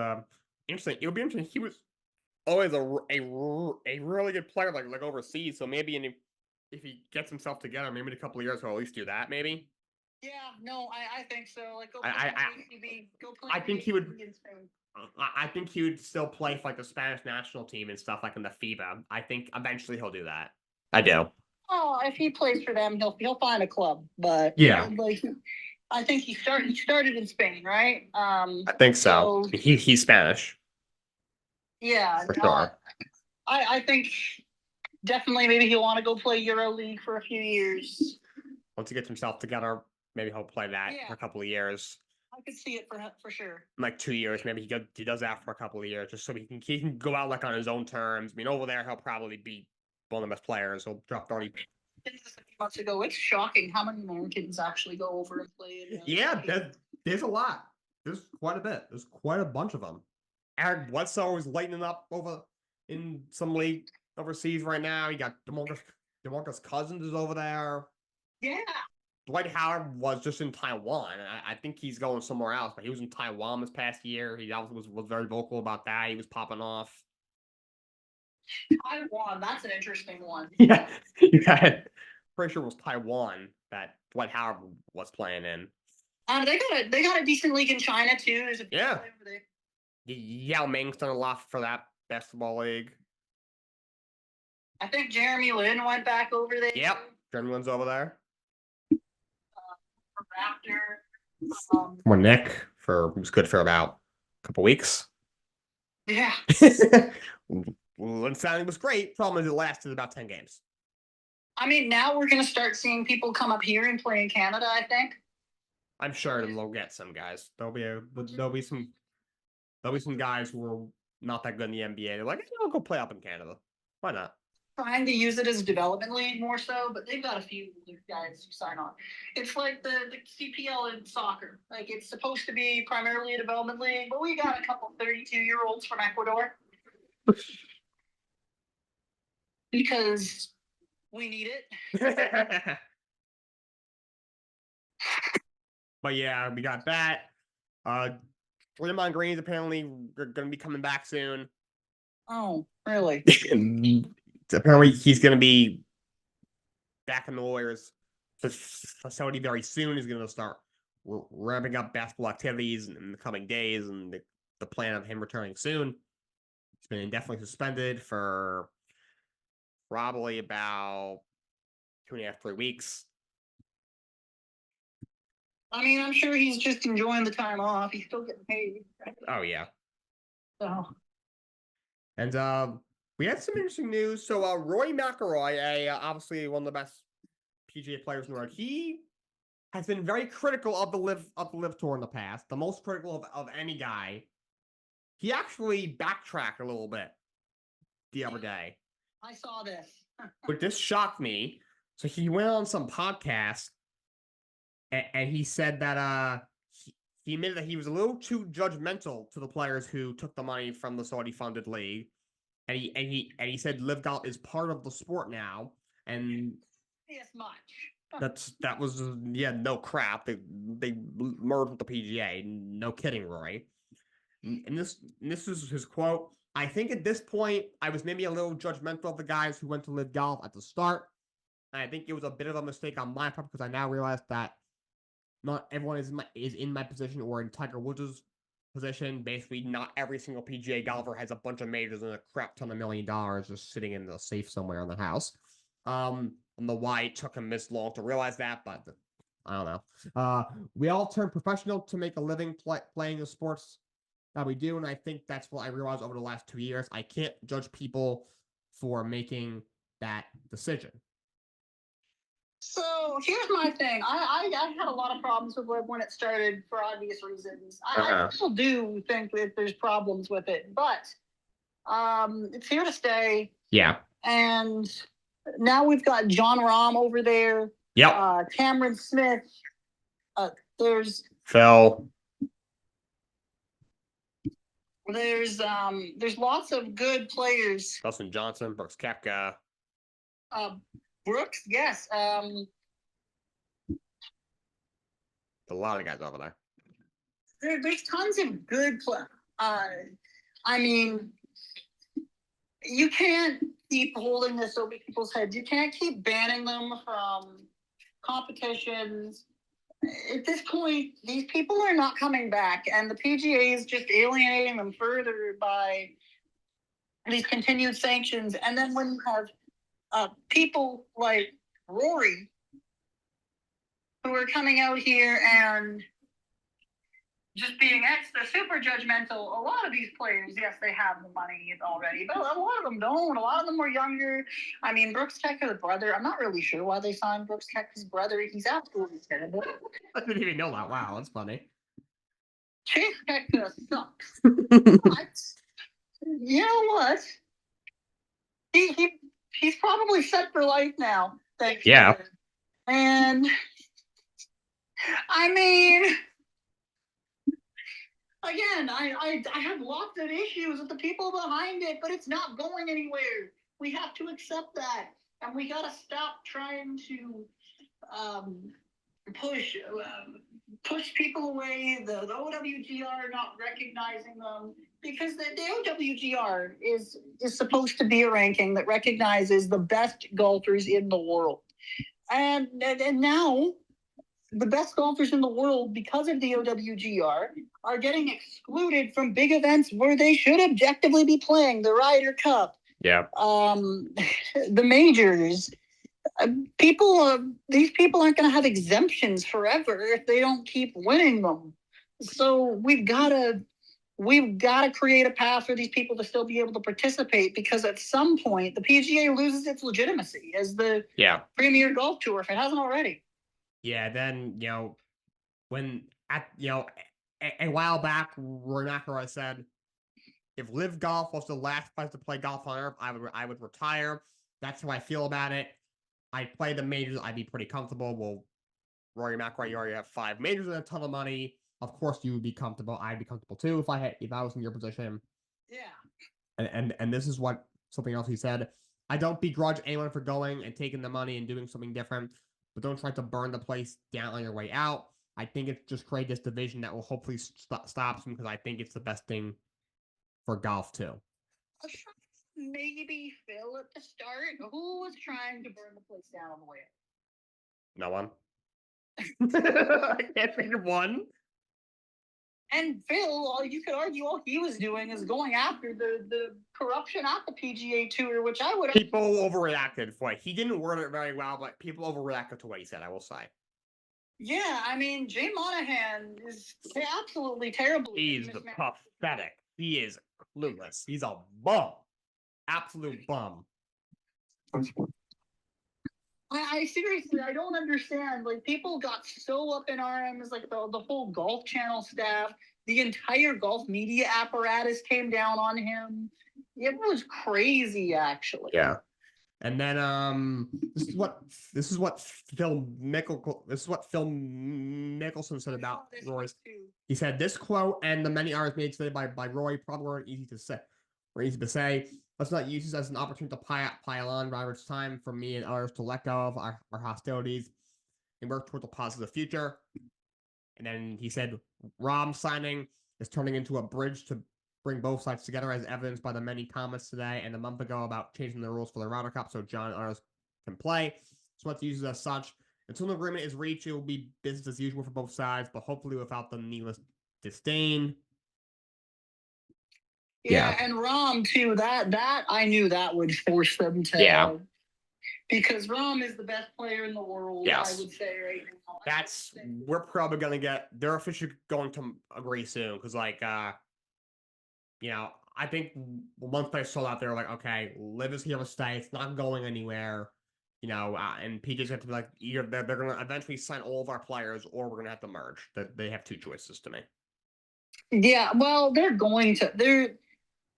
interesting. It would be interesting. He was always a really good player, like overseas. So maybe if he gets himself together, maybe in a couple of years he'll at least do that. Maybe. Yeah, no, I think so. Like, I think he would. I think he would still play for like the Spanish national team and stuff like in the FIBA. I think eventually he'll do that. I do. Oh, if he plays for them, he'll find a club. But yeah, like I think he started in Spain, right? I think so. He's Spanish. Yeah, for sure. I think definitely maybe he'll want to go play Euro League for a few years. Once he gets himself together, maybe he'll play that for a couple of years. I could see it for sure. In like 2 years, maybe he does that for a couple of years, just so he can go out like on his own terms. I mean, over there he'll probably be one of the best players. He'll drop 30. A few months ago, it's shocking how many Americans actually go over and play. Yeah, there's a lot. There's quite a bit. There's quite a bunch of them. Eric Bledsoe is lightening up over in some league overseas right now. You got DeMarcus Cousins is over there. Yeah. Dwight Howard was just in Taiwan. I think he's going somewhere else, but he was in Taiwan this past year. He obviously was very vocal about that. He was popping off. Taiwan, that's an interesting one. Yeah, you got it. Pretty sure it was Taiwan that Dwight Howard was playing in. They got a decent league in China too. There's a yeah. Yao Ming's done a lot for that basketball league. I think Jeremy Lin went back over there. Yep, Jeremy Lin's over there. Raptor. More Nick was good for about a couple weeks. Yeah. Lin sounding was great. Problem is it lasted about 10 games. I mean, now we're gonna start seeing people come up here and play in Canada, I think. I'm sure they'll get some guys. There'll be some guys who are not that good in the NBA. They're like, I'll go play up in Canada. Why not? Trying to use it as a development league more so, but they've got a few guys who sign on. It's like the CPL in soccer. Like, it's supposed to be primarily a development league, but we got a couple 32-year-olds from Ecuador. Because we need it. But yeah, we got that. Draymond Green's apparently going to be coming back soon. Oh, really? Apparently he's going to be back in the Warriors facility very soon. He's going to start ramping up basketball activities in the coming days, and the plan of him returning soon. He's been indefinitely suspended for probably about 2.5, 3 weeks. I mean, I'm sure he's just enjoying the time off. He's still getting paid. Oh, yeah. So. And we had some interesting news. So Roy McIlroy, obviously one of the best PGA players in the world, he has been very critical of the Live Tour in the past. The most critical of any guy. He actually backtracked a little bit the other day. I saw this. But this shocked me. So he went on some podcast and he said that he admitted that he was a little too judgmental to the players who took the money from the Saudi-funded league, and he said Live Golf is part of the sport now, and as much. that was no crap. They merged with the PGA. No kidding, Roy. And this is his quote. I think at this point I was maybe a little judgmental of the guys who went to Live Golf at the start. And I think it was a bit of a mistake on my part because I now realize that not everyone is in my position or in Tiger Woods' position. Basically, not every single PGA golfer has a bunch of majors and a crap ton of $1 million just sitting in the safe somewhere in the house. I don't know why it took him this long to realize that, but I don't know. We all turn professional to make a living playing the sports that we do, and I think that's what I realized over the last 2 years. I can't judge people for making that decision. So here's my thing. I had a lot of problems with Live when it started for obvious reasons. I still do think that there's problems with it, but it's here to stay. Yeah. And now we've got John Rahm over there. Yep. Cameron Smith. There's Phil. There's lots of good players. Dustin Johnson, Brooks Koepka. Brooks, yes. A lot of guys over there. There's tons of good I mean, you can't keep holding this over people's heads. You can't keep banning them from competitions. At this point, these people are not coming back, and the PGA is just alienating them further by these continued sanctions. And then when you have people like Rory who are coming out here and just being extra super judgmental, a lot of these players, yes, they have the money already, but a lot of them don't. A lot of them are younger. I mean, Brooks Koepka's brother, I'm not really sure why they signed Brooks Koepka's brother. He's absolutely terrible. I didn't even know that. Wow, that's funny. Chase Koepka sucks. But you know what? He's probably set for life now. Thanks. Yeah. And I mean, again, I have lots of issues with the people behind it, but it's not going anywhere. We have to accept that, and we gotta stop trying to push people away. The OWGR not recognizing them, because the OWGR is supposed to be a ranking that recognizes the best golfers in the world, and now the best golfers in the world, because of the OWGR, are getting excluded from big events where they should objectively be playing. The Ryder Cup, the majors. These people aren't going to have exemptions forever if they don't keep winning them. So we've got to create a path for these people to still be able to participate, because at some point the PGA loses its legitimacy as the premier golf tour if it hasn't already. Yeah, then, when a while back, Rory McIlroy said, if Live Golf was the last place to play golf on Earth, I would retire. That's how I feel about it. I'd play the majors. I'd be pretty comfortable. Well, Rory McIlroy, you already have 5 majors and a ton of money. Of course, you would be comfortable. I'd be comfortable too if I was in your position. Yeah. And this is something else he said. I don't begrudge anyone for going and taking the money and doing something different, but don't try to burn the place down on your way out. I think it's just create this division that will hopefully stop him, because I think it's the best thing for golf too. Maybe Phil at the start. Who was trying to burn the place down on the way out? No one. I can't think of one. And Phil, you could argue all he was doing is going after the corruption at the PGA Tour, which I would... People overreacted for it. He didn't word it very well, but people overreacted to what he said, I will say. Yeah, I mean, Jay Monahan is absolutely terrible. He's pathetic. He is clueless. He's a bum. Absolute bum. I seriously, I don't understand. Like, people got so up in arms, like the whole Golf Channel staff, the entire golf media apparatus came down on him. It was crazy, actually. Yeah. And then this is what Phil Mickelson said about Roy. He said this quote and the many hours made today by Roy probably weren't easy to say. Let's not use this as an opportunity to pile on. Rather, it's time for me and others to let go of our hostilities and work towards a positive future. And then he said, Rahm signing is turning into a bridge to bring both sides together, as evidenced by the many comments today and a month ago about changing the rules for the Ryder Cup so John and others can play. So let's use it as such. Until an agreement is reached, it will be business as usual for both sides, but hopefully without the needless disdain. Yeah, and Rahm too. That I knew that would force them to. Because Rahm is the best player in the world. Yes. I would say right now. We're probably gonna get. They're officially going to agree soon, because I think once they saw that, they were like, okay, Liv is here to stay. It's not going anywhere. And PJ's have to be like, either they're gonna eventually sign all of our players, or we're gonna have to merge. They have 2 choices to make. Yeah, well, they're going to.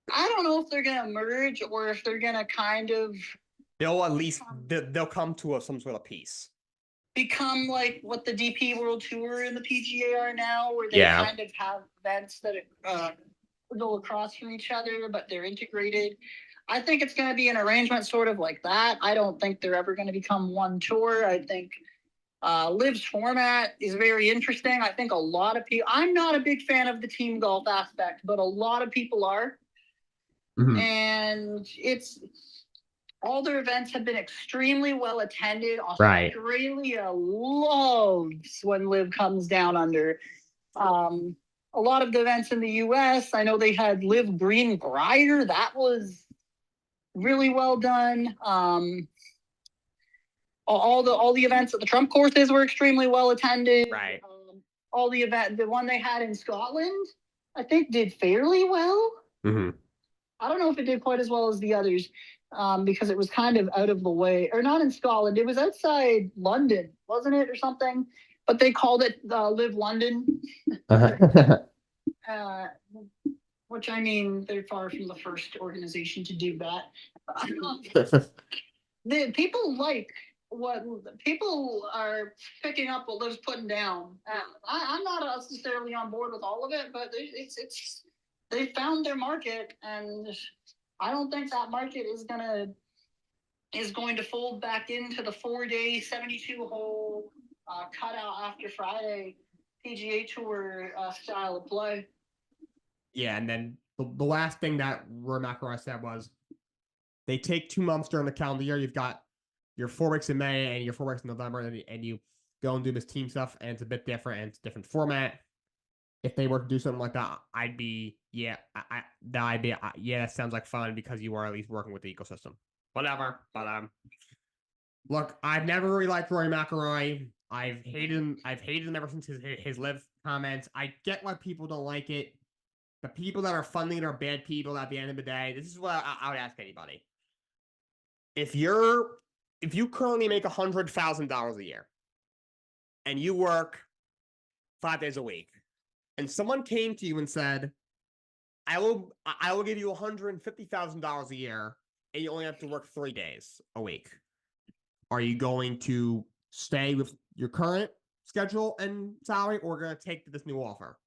I don't know if they're gonna merge or if they're gonna kind of. They'll at least they'll come to some sort of peace. Become like what the DP World Tour and the PGA are now, where they kind of have events that go across from each other, but they're integrated. I think it's going to be an arrangement sort of like that. I don't think they're ever going to become one tour. I think Liv's format is very interesting. I think a lot of people... I'm not a big fan of the team golf aspect, but a lot of people are. Mm-hmm. And all their events have been extremely well attended. Australia loves when Liv comes down under. A lot of the events in the U.S., I know they had Liv Green Briar. That was really well done. All the events at the Trump courses were extremely well attended. Right. all the one they had in Scotland, I think did fairly well. Mm-hmm. I don't know if it did quite as well as the others, because it was kind of out of the way, or not in Scotland. It was outside London, wasn't it, or something? But they called it Live London. Which, I mean, they're far from the first organization to do that. The people like what people are picking up what Liv's putting down. I'm not necessarily on board with all of it, but it's they found their market, and I don't think that market is going to fold back into the 4-day 72-hole cutout after Friday PGA Tour style of play. Yeah, and then the last thing that Rory McIlroy said was they take 2 months during the calendar year. You've got your 4 weeks in May and your 4 weeks in November, and you go and do this team stuff, and it's a bit different, and it's a different format. If they were to do something like that, I'd be, yeah, that sounds like fun because you are at least working with the ecosystem. Whatever, but look, I've never really liked Rory McIlroy. I've hated him ever since his live comments. I get why people don't like it. The people that are funding it are bad people at the end of the day. This is what I would ask anybody. If you currently make $100,000 a year and you work 5 days a week, and someone came to you and said, I will give you $150,000 a year, and you only have to work 3 days a week, are you going to stay with your current schedule and salary, or going to take this new offer?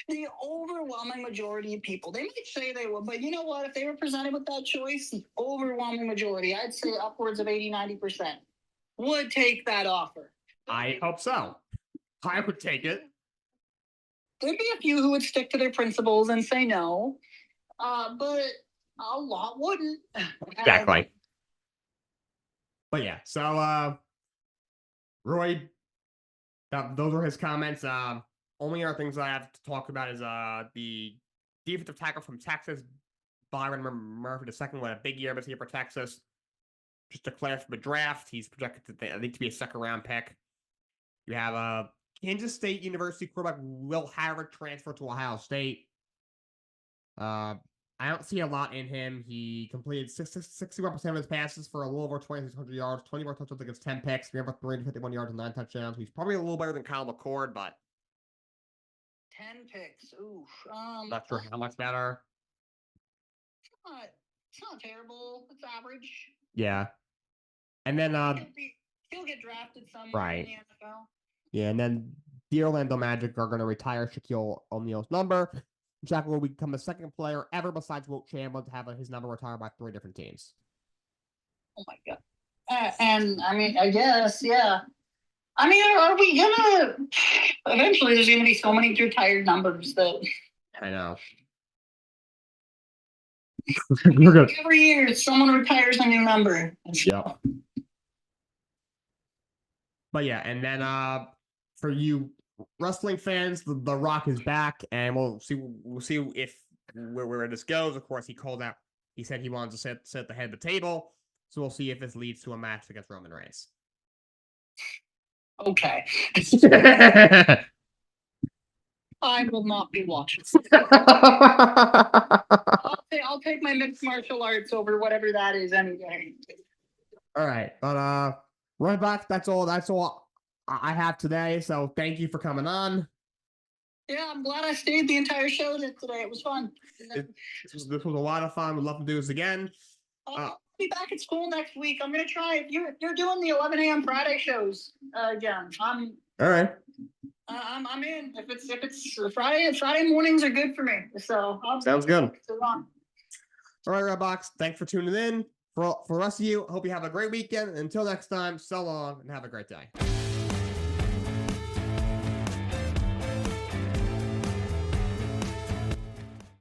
The overwhelming majority of people, they might say they will, but you know what? If they were presented with that choice, the overwhelming majority, I'd say upwards of 80-90%, would take that offer. I hope so. I would take it. There'd be a few who would stick to their principles and say no, but a lot wouldn't. Exactly. But yeah, so Roy, those are his comments. Only other things I have to talk about is the defensive tackle from Texas, Byron Murphy II, had a big year this year for Texas. Just declared for the draft. He's projected to, I think, to be a second-round pick. You have Kansas State University quarterback Will Harrod transfer to Ohio State. I don't see a lot in him. He completed 61% of his passes for a little over 2,600 yards, 24 touchdowns against 10 picks, 351 yards and 9 touchdowns. He's probably a little better than Kyle McCord, but 10 picks. Oof. Not sure how much better. It's not terrible. It's average. Yeah. And then he'll get drafted somewhere in the NFL. Yeah, and then the Orlando Magic are going to retire Shaquille O'Neal's number. Shaq will become the second player ever besides Wilt Chamberlain to have his number retired by 3 different teams. Oh my god! And I mean, I guess, yeah. I mean, are we gonna? Eventually, there's gonna be so many retired numbers that. I know. Every year, someone retires a new number. Yep. But yeah, and then for you wrestling fans, the Rock is back, and we'll see if where this goes. Of course, he said he wanted to sit at the head of the table, so we'll see if this leads to a match against Roman Reigns. Okay. I will not be watching. I'll take my mixed martial arts over whatever that is anyway. All right, but Redbox, that's all I have today. So thank you for coming on. Yeah, I'm glad I stayed the entire show today. It was fun. This was a lot of fun. We'd love to do this again. I'll be back at school next week. I'm gonna try. If you're doing the 11 a.m. Friday shows again, I'm all right. I'm in. If it's Friday mornings are good for me. So sounds good. So long. All right, Redbox. Thanks for tuning in. For the rest of you, hope you have a great weekend. Until next time, so long and have a great day.